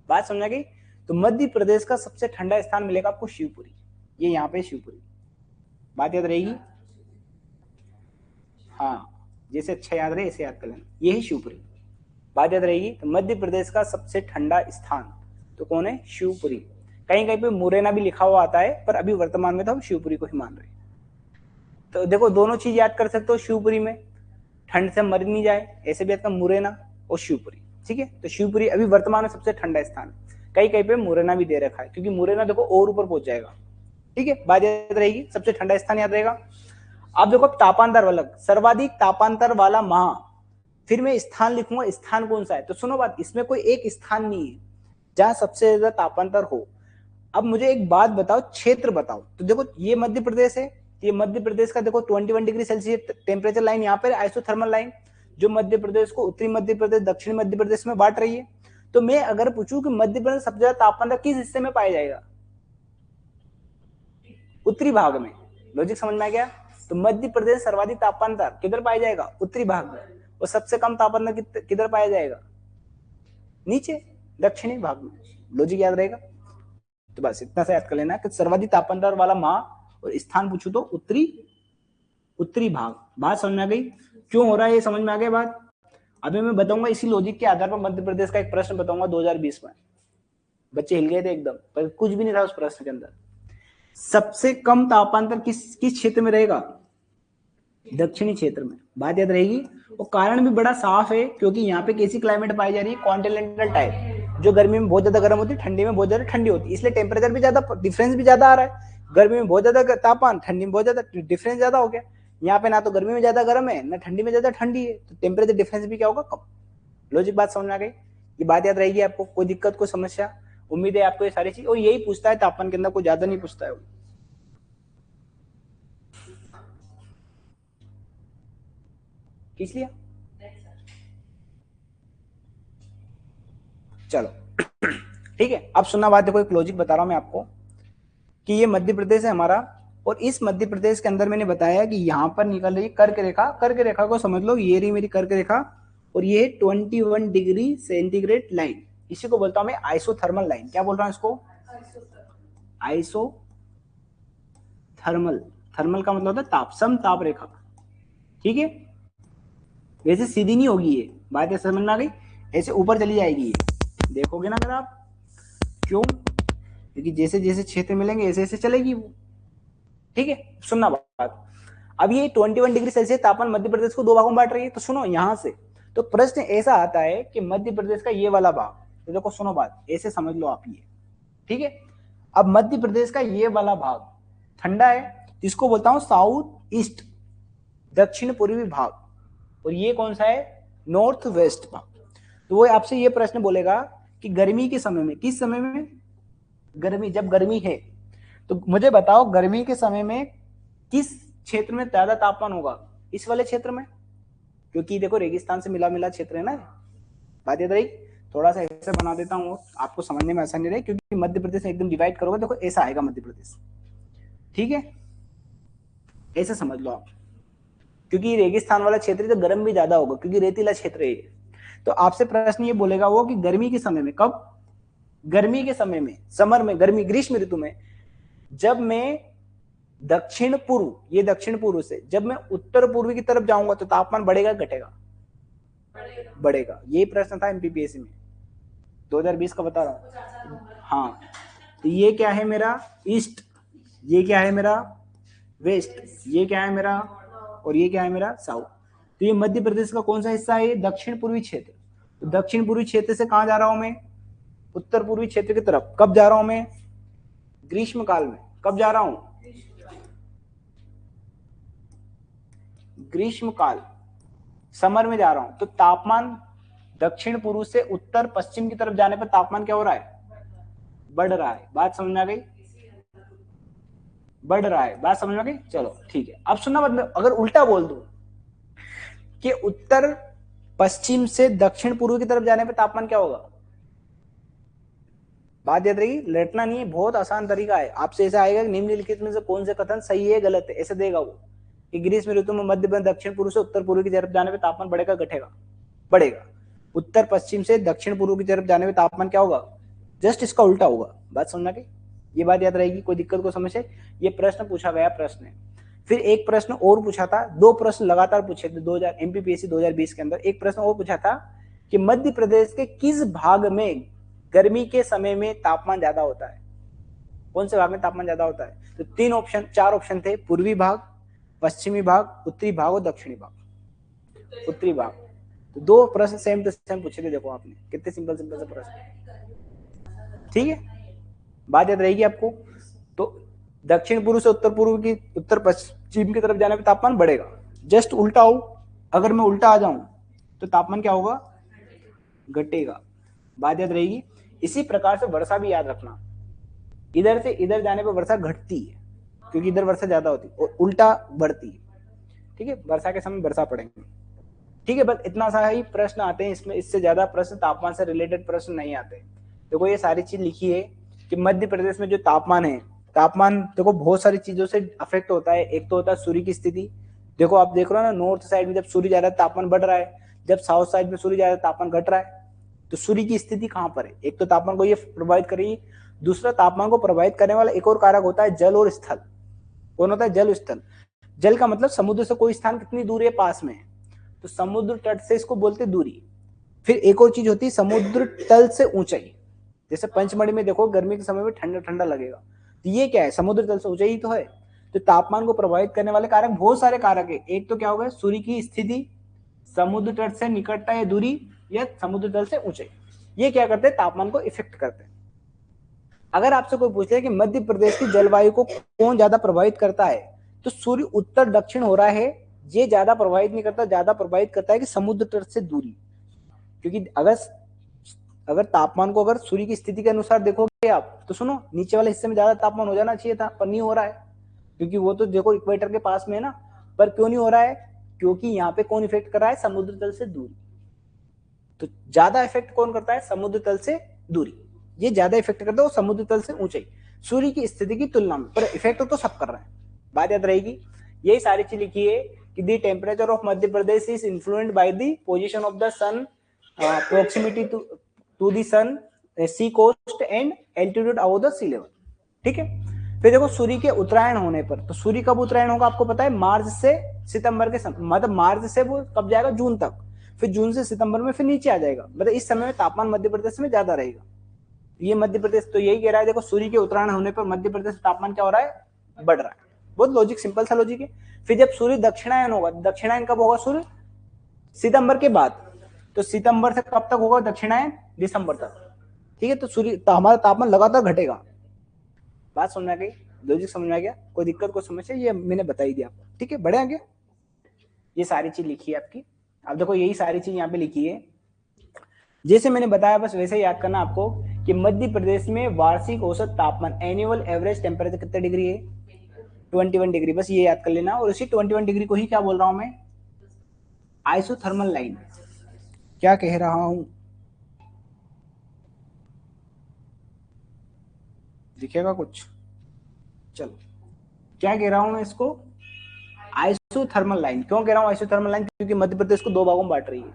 बात समझ गई? तो मध्य प्रदेश का सबसे ठंडा स्थान मिलेगा आपको शिवपुरी, ये यहाँ पे शिवपुरी। बात याद रहेगी? हाँ, जैसे अच्छा याद रहे ऐसे याद कर लेना, ये है शिवपुरी। बात याद रहेगी। तो मध्य प्रदेश का सबसे ठंडा स्थान तो कौन है? शिवपुरी। कहीं कहीं पे मुरैना भी लिखा हुआ आता है, पर अभी वर्तमान में तो हम शिवपुरी को ही मान रहे हैं। तो देखो दोनों चीज याद कर सकते हो शिवपुरी में, ठंड से मर नहीं जाए ऐसे भी याद कर, मुरैना और शिवपुरी। ठीक है, तो शिवपुरी अभी वर्तमान में सबसे ठंडा स्थान है। कहीं कहीं पे मुरैना भी दे रखा है, क्योंकि मुरैना देखो और ऊपर पहुंच जाएगा। ठीक है, बात याद रहेगी, सबसे ठंडा स्थान याद रहेगा। अब देखो तापांतर वाला, सर्वाधिक तापांतर वाला माह, फिर मैं स्थान लिखूंगा, स्थान कौन सा है। तो सुनो बात, इसमें कोई एक स्थान नहीं है जहां सबसे ज्यादा तापांतर हो। अब मुझे एक बात बताओ, क्षेत्र बताओ। तो देखो ये मध्य प्रदेश है, ये मध्य प्रदेश का देखो 21 डिग्री सेल्सियस टेम्परेचर लाइन यहाँ पर आइसोथर्मल लाइन, जो मध्य प्रदेश को उत्तरी मध्य प्रदेश दक्षिणी मध्य प्रदेश में बांट रही है। तो मैं अगर पूछूं कि मध्य प्रदेश सबसे ज्यादा तापमान किस हिस्से में पाया जाएगा? उत्तरी भाग में। लॉजिक समझ में आ गया? तो मध्य प्रदेश सर्वाधिक तापमान किधर पाया जाएगा? उत्तरी भाग में। और सबसे कम तापमान किधर पाया जाएगा? नीचे दक्षिणी भाग में। लॉजिक याद रहेगा? तो बस इतना सा याद कर लेना कि सर्वाधिक तापमान वाला माह, और स्थान पूछू तो उत्तरी भाग। बात समझ में आ गई? क्यों हो रहा है ये समझ में आ गया बात? अभी मैं बताऊंगा, इसी लॉजिक के आधार पर मध्य प्रदेश का एक प्रश्न बताऊंगा 2020 में। बच्चे हिल गए थे एकदम, पर कुछ भी नहीं था उस प्रश्न के अंदर। सबसे कम तापांतर किस क्षेत्र में रहेगा? दक्षिणी क्षेत्र में। बात याद रहेगी। और कारण भी बड़ा साफ है, क्योंकि यहाँ पे कैसी क्लाइमेट पाई जा रही है? कॉन्टिनेंटल टाइप, जो गर्मी में बहुत ज्यादा गर्म होती है, ठंडी में बहुत ज्यादा ठंडी होती है, इसलिए टेम्परेचर भी ज्यादा, डिफरेंस भी ज्यादा आ रहा है। गर्मी में बहुत ज्यादा तापमान, ठंडी में बहुत ज्यादा डिफरेंस ज्यादा हो गया। यहाँ पे ना तो गर्मी में ज्यादा गर्म है, ना ठंडी में ज्यादा ठंडी है, तो टेम्परेचर डिफरेंस भी क्या होगा? कम। लॉजिक बात समझ में आ गई? ये बात याद रहेगी आपको? कोई दिक्कत कोई समस्या? उम्मीद है आपको ये सारी चीज, और यही पूछता है तापमान के अंदर, कोई ज्यादा नहीं पूछता है। इसलिए चलो ठीक है। अब सुनना बात, देखो एक लॉजिक बता रहा हूं मैं आपको कि ये मध्य प्रदेश है हमारा, और इस मध्य प्रदेश के अंदर मैंने बताया कि यहां पर निकल रही कर्क रेखा। कर्क रेखा को समझ लो, ये रही मेरी कर्क रेखा, और ये 21 डिग्री सेंटीग्रेड लाइन, इसी को बोलता हूं मैं आइसोथर्मल लाइन। क्या बोल रहा हूं इसको? आइसोथर्मल। थर्मल का मतलब होता है ताप, सम ताप रेखा। ठीक है, वैसे सीधी नहीं होगी ये, बात है समझ में आ गई? ऐसे ऊपर चली जाएगी ये, देखोगे ना अगर आप। क्यों? क्योंकि जैसे जैसे क्षेत्र मिलेंगे ऐसे ऐसे चलेगी वो। ठीक है, सुनना बात। अब ये 21 डिग्री सेल्सियस तापमान मध्य प्रदेश को दो भागों में बांट रही है। तो सुनो यहां से, तो प्रश्न ऐसा आता है कि मध्य प्रदेश का ये वाला भाग, तो देखो सुनो बात, ऐसे समझ लो आप ये। ठीक है, अब मध्य प्रदेश का ये वाला भाग ठंडा है, इसको बोलता हूं साउथ ईस्ट, दक्षिण पूर्वी भाग, और ये कौन सा है? नॉर्थ वेस्ट भाग। तो वो आपसे ये प्रश्न बोलेगा कि गर्मी के समय में, किस समय में? गर्मी, जब गर्मी है तो मुझे बताओ गर्मी के समय में किस क्षेत्र में ज्यादा तापमान होगा? इस वाले क्षेत्र में, क्योंकि देखो रेगिस्तान से मिला मिला क्षेत्र है ना। बात याद रही? थोड़ा सा ऐसे बना देता हूँ आपको समझने में आसानी रहे, क्योंकि मध्य प्रदेश एकदम डिवाइड करोगे देखो ऐसा आएगा मध्य प्रदेश, ठीक है, ऐसे समझ लो आप, क्योंकि रेगिस्तान वाला क्षेत्र तो गर्म भी ज्यादा होगा क्योंकि रेतीला क्षेत्र है। तो आपसे प्रश्न ये बोलेगा वो कि गर्मी के समय में, कब? गर्मी के समय में, समर में, गर्मी ग्रीष्म ऋतु में, जब मैं दक्षिण पूर्व, ये दक्षिण पूर्व से जब मैं उत्तर पूर्व की तरफ जाऊंगा तो तापमान बढ़ेगा घटेगा? बढ़ेगा। ये प्रश्न था एमपीपीएससी में 2020 का, बता रहा हूँ। हाँ, तो ये क्या है मेरा ईस्ट, ये क्या है मेरा वेस्ट, ये क्या है मेरा, और ये क्या है मेरा साउथ। तो ये मध्य प्रदेश का कौन सा हिस्सा है? दक्षिण पूर्वी क्षेत्र। तो दक्षिण पूर्वी क्षेत्र से कहां जा रहा हूं मैं? उत्तर पूर्वी क्षेत्र की तरफ। कब जा रहा हूं मैं? ग्रीष्म काल में। कब जा रहा हूं? ग्रीष्म काल, समर में जा रहा हूं। तो तापमान दक्षिण पूर्व से उत्तर पश्चिम की तरफ जाने पर तापमान क्या हो रहा है? बढ़ रहा है। बात समझ में आ गई? बढ़ रहा है। बात समझ में आ गई? चलो ठीक है। अब सुनना, मतलब अगर उल्टा बोल दूं कि उत्तर पश्चिम से दक्षिण पूर्व की तरफ जाने पर तापमान क्या होगा? बात याद रही? लटना नहीं है, बहुत आसान तरीका है। आपसे ऐसा आएगा कि निम्नलिखित में से कौन से कथन सही है गलत है, ऐसे देगा वो कि ग्रीष्म ऋतु में मध्य में दक्षिण पूर्व से उत्तर पूर्व की तरफ जाने पर तापमान बढ़ेगा घटेगा? बढ़ेगा। उत्तर पश्चिम से दक्षिण पूर्व की तरफ जाने पर तापमान क्या होगा? जस्ट इसका उल्टा होगा। बात समझना के, ये बात याद रहेगी। कोई दिक्कत को समझे? ये प्रश्न पूछा गया प्रश्न है। फिर एक प्रश्न और पूछा था, दो प्रश्न लगातार पूछे थे 2000 एमपीपीएससी 2020 के अंदर। एक प्रश्न और पूछा था कि मध्य प्रदेश के किस भाग में गर्मी के समय में तापमान ज्यादा होता है? कौन से भाग में तापमान ज्यादा होता है? तो तीन ऑप्शन, चार ऑप्शन थे, पूर्वी भाग, पश्चिमी भाग, उत्तरी भाग और दक्षिणी भाग। उत्तरी भाग। तो दो प्रश्न सेम टू सेम पूछे थे, देखो आपने कितने सिंपल सिंपल से प्रश्न, ठीक है। बात याद रहेगी आपको। तो दक्षिण पूर्व से उत्तर पूर्व की, उत्तर पश्चिम की तरफ जाने पर तापमान बढ़ेगा। जस्ट उल्टा हो, अगर मैं उल्टा आ जाऊं तो तापमान क्या होगा? घटेगा। बात याद रहेगी। इसी प्रकार से वर्षा भी याद रखना, इधर से इधर जाने पर वर्षा घटती है क्योंकि इधर वर्षा ज्यादा होती है, और उल्टा बढ़ती है, ठीक है। वर्षा के समय वर्षा पड़ेंगे, ठीक है। बस इतना सा ही प्रश्न आते हैं इसमें, इससे ज्यादा प्रश्न तापमान से रिलेटेड प्रश्न नहीं आते। देखो ये सारी चीज लिखी है कि मध्य प्रदेश में जो तापमान है, तापमान देखो बहुत सारी चीजों से अफेक्ट होता है। एक तो होता है सूर्य की स्थिति। देखो आप देख रहे हो ना, नॉर्थ साइड में जब सूर्य जा रहा है तापमान बढ़ रहा है, जब साउथ साइड में सूर्य जा रहा है तापमान घट रहा है। तो सूर्य की स्थिति कहां पर है? एक तो तापमान को ये प्रभावित करेगी, दूसरा तापमान को प्रभावित करने वाला एक और कारक होता है जल और स्थल। कौन होता है? जल, स्थल। जल का मतलब समुद्र से कोई स्थान कितनी दूर है, पास में है, तो समुद्र तट से इसको बोलते दूरी। फिर एक और चीज होती है समुद्र तल से ऊंचाई। जैसे पंचमढ़ी में देखो गर्मी के समय में ठंडा ठंडा लगेगा, तो ये क्या है? समुद्र तल से ऊंचाई तो है। तो तापमान को प्रभावित करने वाले कारक बहुत सारे कारक है। एक तो क्या होगा? सूर्य की स्थिति, समुद्र तट से निकटता या दूरी, या समुद्र तल से ऊंचाई। ये क्या करते हैं? तापमान को इफेक्ट करते हैं। अगर आपसे कोई पूछ ले कि मध्य प्रदेश की जलवायु को कौन ज्यादा प्रभावित करता है, तो सूर्य उत्तर दक्षिण हो रहा है, ये ज्यादा प्रभावित नहीं करता। ज्यादा प्रभावित करता है कि समुद्र तट से दूरी। क्योंकि अगर तापमान को अगर सूर्य की स्थिति के अनुसार देखोगे आप, तो सुनो, नीचे वाले हिस्से में ज्यादा तापमान हो जाना चाहिए था, पर नहीं हो रहा है, क्योंकि वो तो देखो इक्वेटर के पास में है ना। पर क्यों नहीं हो रहा है? क्योंकि यहाँ पे कौन इफेक्ट कर रहा है? समुद्र तल से दूरी। तो ज्यादा इफेक्ट कौन करता है? समुद्र तल से दूरी। ये ज्यादा इफेक्ट करता है समुद्र तल से ऊंचाई, सूर्य की स्थिति की तुलना में, पर इफेक्ट तो सब कर रहे हैं। बात याद रहेगी। यही सारी चीज लिखी है कि the temperature of Madhya Pradesh is influenced by the position of the sun, proximity to the sun, sea coast and altitude above the sea level, ठीक है। फिर देखो सूर्य के उत्तरायण होने पर, तो सूर्य कब उत्तरायण होगा आपको पता है? मार्च से सितंबर के मतलब मार्च से वो कब जाएगा? जून तक। फिर जून से सितंबर में फिर नीचे आ जाएगा, मतलब इस समय में तापमान मध्य प्रदेश में ज्यादा रहेगा। ये मध्य प्रदेश तो यही कह रहा है, देखो सूर्य के उत्तरायण होने पर मध्य प्रदेश तापमान क्या हो रहा है? बढ़ रहा है। बहुत लॉजिक, सिंपल सा लॉजिक है। फिर जब सूर्य दक्षिणायन होगा, दक्षिणायन कब होगा? सूर्य सितंबर के बाद। तो सितंबर से कब तक होगा दक्षिणायन? दिसंबर तक, ठीक है। तो सूर्य तो हमारा तापमान लगातार घटेगा। बात समझ में आ गई? लॉजिक समझ में आ गया? कोई दिक्कत को समझे? ये मैंने बताई दी आपको, ठीक है। बढ़े आगे। ये सारी चीज लिखी है आपकी। अब देखो यही सारी चीज यहाँ पे लिखी है, जैसे मैंने बताया बस वैसे ही याद करना आपको कि मध्य प्रदेश में वार्षिक औसत तापमान एनुअल एवरेज टेम्परेचर कितना डिग्री है, 21 डिग्री। बस ये याद कर लेना। और इसी 21 डिग्री को ही क्या बोल रहा हूं मैं, आइसोथर्मल लाइन। क्या कह रहा हूं, दिखेगा कुछ, चलो क्या कह रहा हूं मैं इसको, आइसोथर्मल लाइन। क्यों कह रहा हूं आइसोथर्मल लाइन, क्योंकि मध्य प्रदेश को दो भागों में बांट रही है।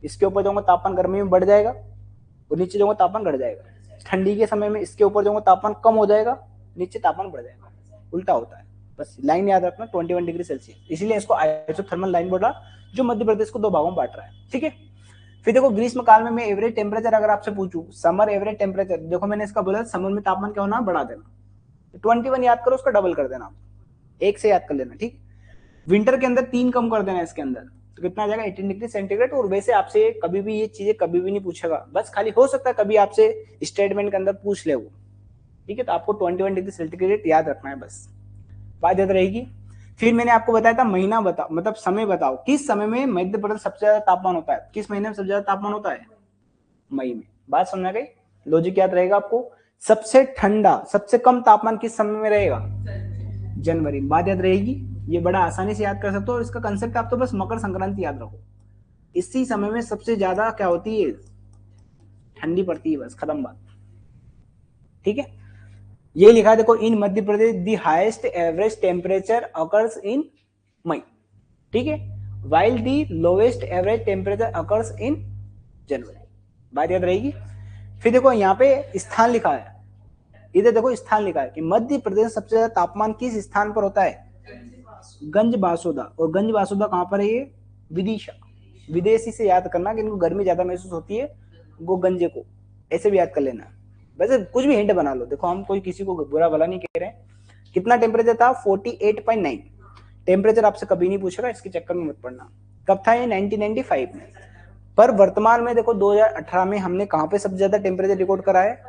इसके ऊपर जाऊंगा तापमान गर्मी में बढ़ जाएगा और नीचे जाऊंगा तापमान घट जाएगा। ठंडी के समय में इसके ऊपर जाऊंगा तापमान कम हो जाएगा, नीचे तापमान बढ़ जाएगा, उल्टा होता है। बस लाइन याद रखना 21 डिग्री सेल्सियस, इसीलिए इसको आइसोथर्मल लाइन बोल रहा, जो मध्य प्रदेश को दो भागों में बांट रहा है। ठीक है, फिर देखो ग्रीष्म काल में मैं एवरेज टेम्परेचर अगर आपसे पूछूं, समर एवरेज टेम्परेचर, देखो मैंने इसका बोला समर में तापमान क्या होना, बढ़ा देना। 21 याद करो, उसका डबल कर देना, एक से याद कर लेना। ठीक, विंटर के अंदर 3 कम कर देना इसके अंदर, तो कितना आ जाएगा 18 डिग्री सेंटीग्रेड। और वैसे आपसे कभी भी ये चीजें कभी भी नहीं पूछेगा, बस खाली हो सकता है कभी आपसे स्टेटमेंट के अंदर पूछ ले वो। ठीक है, तो आपको 21 डिग्री सेंटीग्रेड याद रखना है, बस बात याद रहेगी। फिर मैंने आपको बताया था महीना बताओ, मतलब समय बताओ, किस समय में मध्य प्रदेश सबसे ज्यादा तापमान होता है, किस महीने में सबसे ज्यादा तापमान होता है, मई में। बात समझ आ गई, लॉजिक याद रहेगा आपको। सबसे ठंडा सबसे कम तापमान किस समय में रहेगा, जनवरी। बात याद रहेगी, ये बड़ा आसानी से याद कर सकते हो। और इसका कंसेप्ट आप तो बस मकर संक्रांति याद रखो, इसी समय में सबसे ज्यादा क्या होती है, ठंडी पड़ती है, बस खत्म बात। ठीक है, ये लिखा है देखो, in Madhya Pradesh the highest average temperature occurs in May. ठीक है, while the lowest average temperature occurs in January. बात याद रहेगी। फिर देखो यहाँ पे स्थान लिखा है, इधर देखो स्थान लिखा है कि मध्य प्रदेश सबसे ज्यादा तापमान किस स्थान पर होता है, गंज बासोदा। और गंज बासोदा कहां पर है, ये विदिशा। विदेशी से याद करना कि इनको गर्मी ज्यादा महसूस होती है, वो गंजे को ऐसे भी याद कर लेना। वैसे कुछ भी हिंट बना लो, देखो हम कोई किसी को बुरा भला नहीं कह रहे हैं। कितना टेम्परेचर था, 48.9। टेम्परेचर आपसे कभी नहीं पूछेगा, इसके चक्कर में मत पड़ना। कब था ये, 1995 में। पर वर्तमान में देखो 2018 में हमने कहां पे सबसे ज्यादा टेम्परेचर रिकॉर्ड करा है,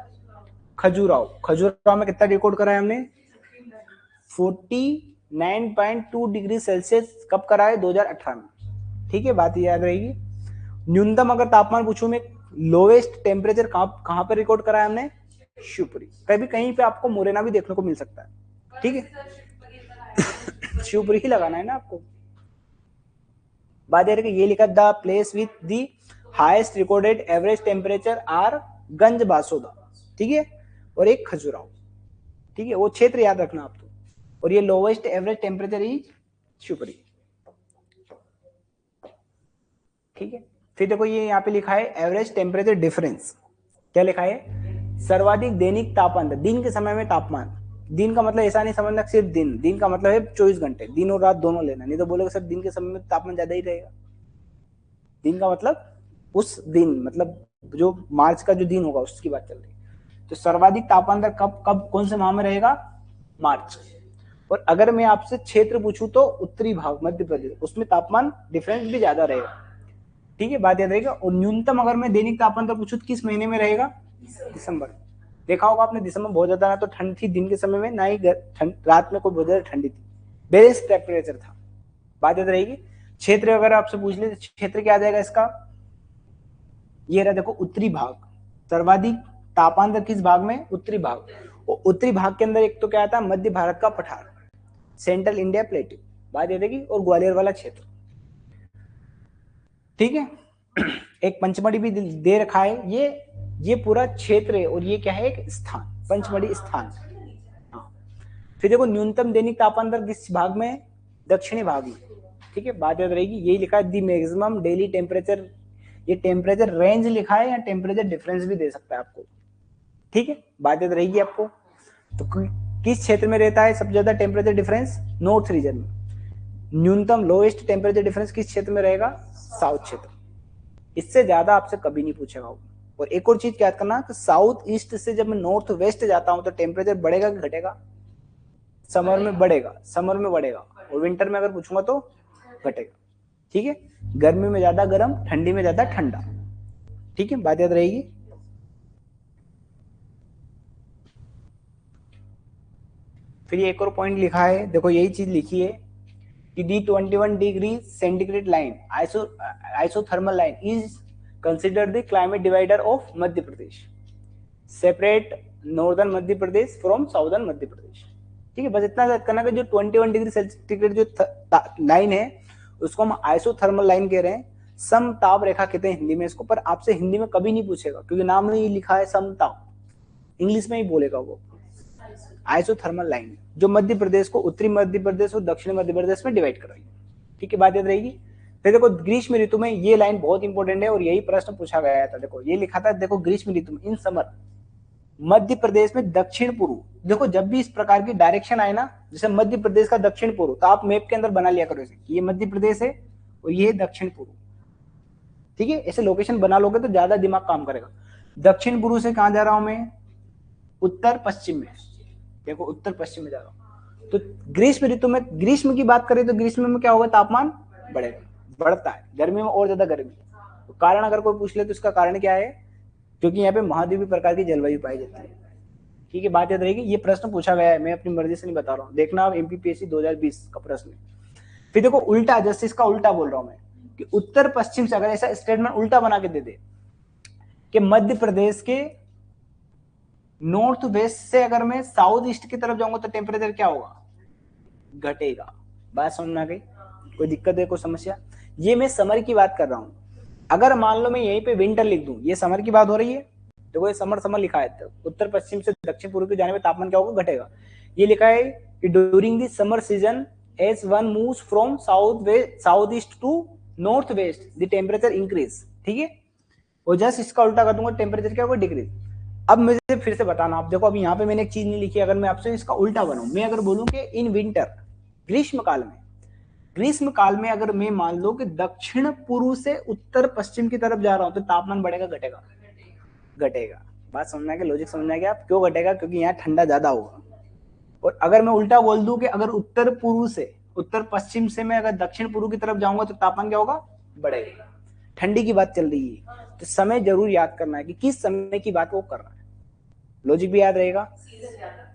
खजुराहो। खजुराहो में कितना रिकॉर्ड करा है हमने, 49.2 डिग्री सेल्सियस। कब करा है, 2018 में। ठीक है, बात याद रहेगी। न्यूनतम अगर तापमान पूछूं मैं, लोवेस्ट टेम्परेचर कहां पर रिकॉर्ड करा है हमने, शिवपुरी। कभी कहीं पे आपको मुरैना भी देखने को मिल सकता है। ठीक है शिवपुरी ही लगाना है ना आपको। बात याद, ये लिखा, the place with the highest recorded average temperature are Ganj Basoda. ठीक है, और एक खजुराहो। ठीक है, वो क्षेत्र याद रखना आप तो। और ये lowest average temperature is Shivpuri. ठीक है, फिर देखो ये यहाँ पे लिखा है एवरेज टेम्परेचर डिफरेंस। क्या लिखा है, सर्वाधिक दैनिक तापमान, दिन के समय में तापमान। दिन का मतलब ऐसा नहीं समझना सिर्फ दिन, दिन का मतलब है 24 घंटे, दिन और रात दोनों लेना, नहीं तो बोलोगे सर दिन के समय में तापमान ज्यादा ही रहेगा। दिन का मतलब उस दिन, मतलब जो मार्च का जो दिन होगा उसकी बात चल रही है। तो सर्वाधिक तापमान दर कब कब कौन से माह में रहेगा, मार्च। और अगर मैं आपसे क्षेत्र पूछूं तो उत्तरी भाग मध्य प्रदेश, उसमें तापमान डिफरेंस भी ज्यादा रहेगा। ठीक है, बात याद रहेगा। और न्यूनतम अगर मैं दैनिक तापमान दर पूछूं तो किस महीने में रहेगा, दिसंबर। देखा होगा आपने, दिसंबर बहुत ज्यादा ना तो ठंड थी दिन के समय में, ना ही रात में कोई बहुत ज्यादा ठंडी थी, बैलेंस टेम्परेचर था। बात याद रहेगी। क्षेत्र अगर आपसे पूछ ले, क्षेत्र क्या आ जाएगा इसका, ये रहा देखो उत्तरी भाग। सर्वाधिक तापमान दर किस भाग में, उत्तरी भाग। और उत्तरी भाग के अंदर एक तो क्या आता है, मध्य भारत का पठार, सेंट्रल इंडिया प्लेट्यू। बात याद रहेगी। और ग्वालियर वाला क्षेत्र। ठीक है एक पंचमढ़ी भी दे रखा है, ये पूरा क्षेत्र है। और ये क्या है, एक स्थान, पंचमढ़ी स्थान। हाँ, फिर देखो न्यूनतम दैनिक तापमान दर किस भाग में, दक्षिणी भाग में। ठीक है, बात याद रहेगी। यही लिखा है दी मैक्सिमम डेली टेम्परेचर। ये टेम्परेचर रेंज लिखा है या टेम्परेचर डिफरेंस भी दे सकता है आपको। ठीक है, बात याद रहेगी आपको। तो किस क्षेत्र में रहता है सबसे ज्यादा टेम्परेचर डिफरेंस, नॉर्थ रीजन में। न्यूनतम लोएस्ट टेम्परेचर डिफरेंस किस क्षेत्र में रहेगा, साउथ क्षेत्र। इससे ज्यादा आपसे कभी नहीं पूछेगा। और एक और चीज याद करना कि साउथ ईस्ट से जब मैं नॉर्थ वेस्ट जाता हूं तो टेम्परेचर बढ़ेगा कि घटेगा, समर में बढ़ेगा, समर में बढ़ेगा। और विंटर में अगर पूछूंगा तो घटेगा। ठीक है, गर्मी में ज्यादा गर्म, ठंडी में ज्यादा ठंडा। ठीक है, बात याद रहेगी। फिर एक और पॉइंट लिखा है, देखो यही चीज लिखी है कि the 21 degree centigrade line isothermal line is considered the climate divider of Madhya Pradesh. Separate northern Madhya Pradesh from southern Madhya Pradesh. ठीक है, बस इतना याद करना कि जो 21 डिग्री सेंटीग्रेड जो लाइन है उसको हम आइसोथर्मल लाइन कह रहे हैं। समताप रेखा कहते हैं हिंदी में इसको, पर आपसे हिंदी में कभी नहीं पूछेगा क्योंकि नाम में ही लिखा है समताप, इंग्लिश में ही बोलेगा वो। आइसोथर्मल लाइन जो मध्य प्रदेश को उत्तरी मध्य प्रदेश और दक्षिणी मध्य प्रदेश में डिवाइड कराई। ठीक है, बात याद रहेगी। फिर देखो ग्रीष्म ऋतु में ये लाइन बहुत इंपॉर्टेंट है और यही प्रश्न पूछा गया था। देखो ये लिखा था, देखो ग्रीष्म ऋतु में इन समर मध्य प्रदेश में दक्षिण पूर्व। देखो जब भी इस प्रकार की डायरेक्शन आए ना, जैसे मध्य प्रदेश का दक्षिण पूर्व, तो आप मैप के अंदर बना लिया करो इसे, ये मध्य प्रदेश है और ये दक्षिण पूर्व। ठीक है, ऐसे लोकेशन बना लोगे तो ज्यादा दिमाग काम करेगा। दक्षिण पूर्व से कहां जा रहा हूं मैं, उत्तर पश्चिम में। देखो उत्तर पश्चिम में जा रहा हूं। तो ग्रीष्म ऋतु में, ग्रीष्म की बात करें तो ग्रीष्म में क्या होगा, तापमान बढ़ेगा, बढ़ता है, गर्मी में और ज्यादा गर्मी। तो कारण अगर कोई पूछ ले तो इसका कारण क्या है, क्योंकि यहाँ पे महाद्वीपीय प्रकार की जलवायु पाई जाती है। ठीक है, बात याद रहेगी। ये प्रश्न पूछा गया है, मैं अपनी मर्जी से नहीं बता रहा हूँ, देखना आप एमपीपीएससी 2020 का प्रश्न है। फिर देखो उल्टा, जैसे इसका उल्टा बोल रहा हूं मैं कि उत्तर पश्चिम से अगर ऐसा स्टेटमेंट उल्टा बना के दे दे कि मध्य प्रदेश के नॉर्थ वेस्ट से अगर मैं साउथ ईस्ट की तरफ जाऊंगा तो टेम्परेचर क्या होगा, घटेगा। बात समझ में आ गई, कोई दिक्कत है, कोई समस्या? ये मैं समर की बात कर रहा हूं। अगर मान लो मैं यहीं पे विंटर लिख दूं, ये समर की बात हो रही है, देखो ये समर समर लिखा है, तो उत्तर पश्चिम से दक्षिण पूर्व की जाने में तापमान क्या होगा, घटेगा। ये लिखा है कि during the summer season as one moves from south east to north west the temperature increase. ठीक है, और जस्ट इसका उल्टा कर दूंगा, टेम्परेचर क्या होगा, डिक्रीज। अब मुझे फिर से बताना, आप देखो अभी यहाँ पे मैंने एक चीज नहीं लिखी, अगर मैं आपसे इसका उल्टा बनाऊं, मैं अगर बोलूं कि इन विंटर, ग्रीष्म काल में अगर मैं मान लो कि दक्षिण पूर्व से उत्तर पश्चिम की तरफ जा रहा हूं तो तापमान बढ़ेगा घटेगा, घटेगा। बात समझना है, लॉजिक समझना है कि आप क्यों घटेगा, क्योंकि यहाँ ठंडा ज्यादा होगा। और अगर मैं उल्टा बोल दूं कि अगर उत्तर पूर्व से, उत्तर पश्चिम से मैं अगर दक्षिण पूर्व की तरफ जाऊंगा तो तापमान क्या होगा, बढ़ेगा। ठंडी की बात चल रही है, तो समय जरूर याद करना है कि किस समय की बात वो कर रहा है, लॉजिक भी याद रहेगा।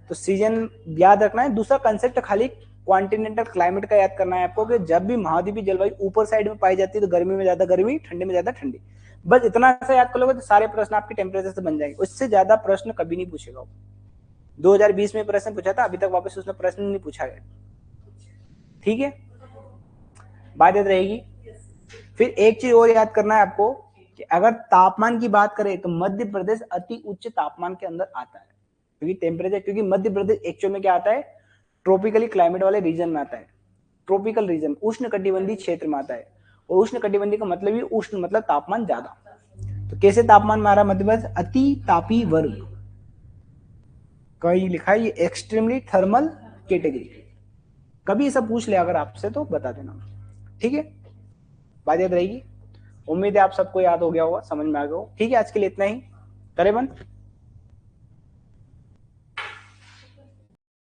तो सीजन याद रखना है। दूसरा कंसेप्ट खाली कॉन्टिनेंटल क्लाइमेट का याद करना है आपको कि जब भी महाद्वीपीय जलवायु ऊपर साइड में पाई जाती है तो गर्मी में ज्यादा गर्मी, ठंडी में ज्यादा ठंडी। बस इतना सा याद कर लोगे तो सारे प्रश्न आपके टेम्परेचर से बन जाएंगे, उससे ज्यादा प्रश्न कभी नहीं पूछेगा। 2020 में प्रश्न पूछा था, अभी तक वापस उसने प्रश्न नहीं पूछा है। ठीक है, बात याद रहेगी। फिर एक चीज और याद करना है आपको कि अगर तापमान की बात करें तो मध्य प्रदेश अति उच्च तापमान के अंदर आता है, क्योंकि टेम्परेचर, क्योंकि मध्य प्रदेश एक्चुअल में क्या आता है, ट्रॉपिकली क्लाइमेट वाले रीजन में आता है। ट्रॉपिकल रीजन उष्ण कटिबंधीय क्षेत्र में आता है, और उष्ण कटिबंधीय का मतलब ही उष्ण मतलब तापमान ज्यादा। तो कैसे तापमान में आ रहा है मध्य प्रदेश, अति तापी वर्ग, कहीं लिखा है ये एक्सट्रीमली थर्मल कैटेगरी। कभी ऐसा पूछ ले अगर आपसे तो बता देना। ठीक है, बात याद रहेगी। उम्मीद है आप सबको याद हो गया होगा, समझ में आ गया हो। ठीक है, आज के लिए इतना ही, करें बंद।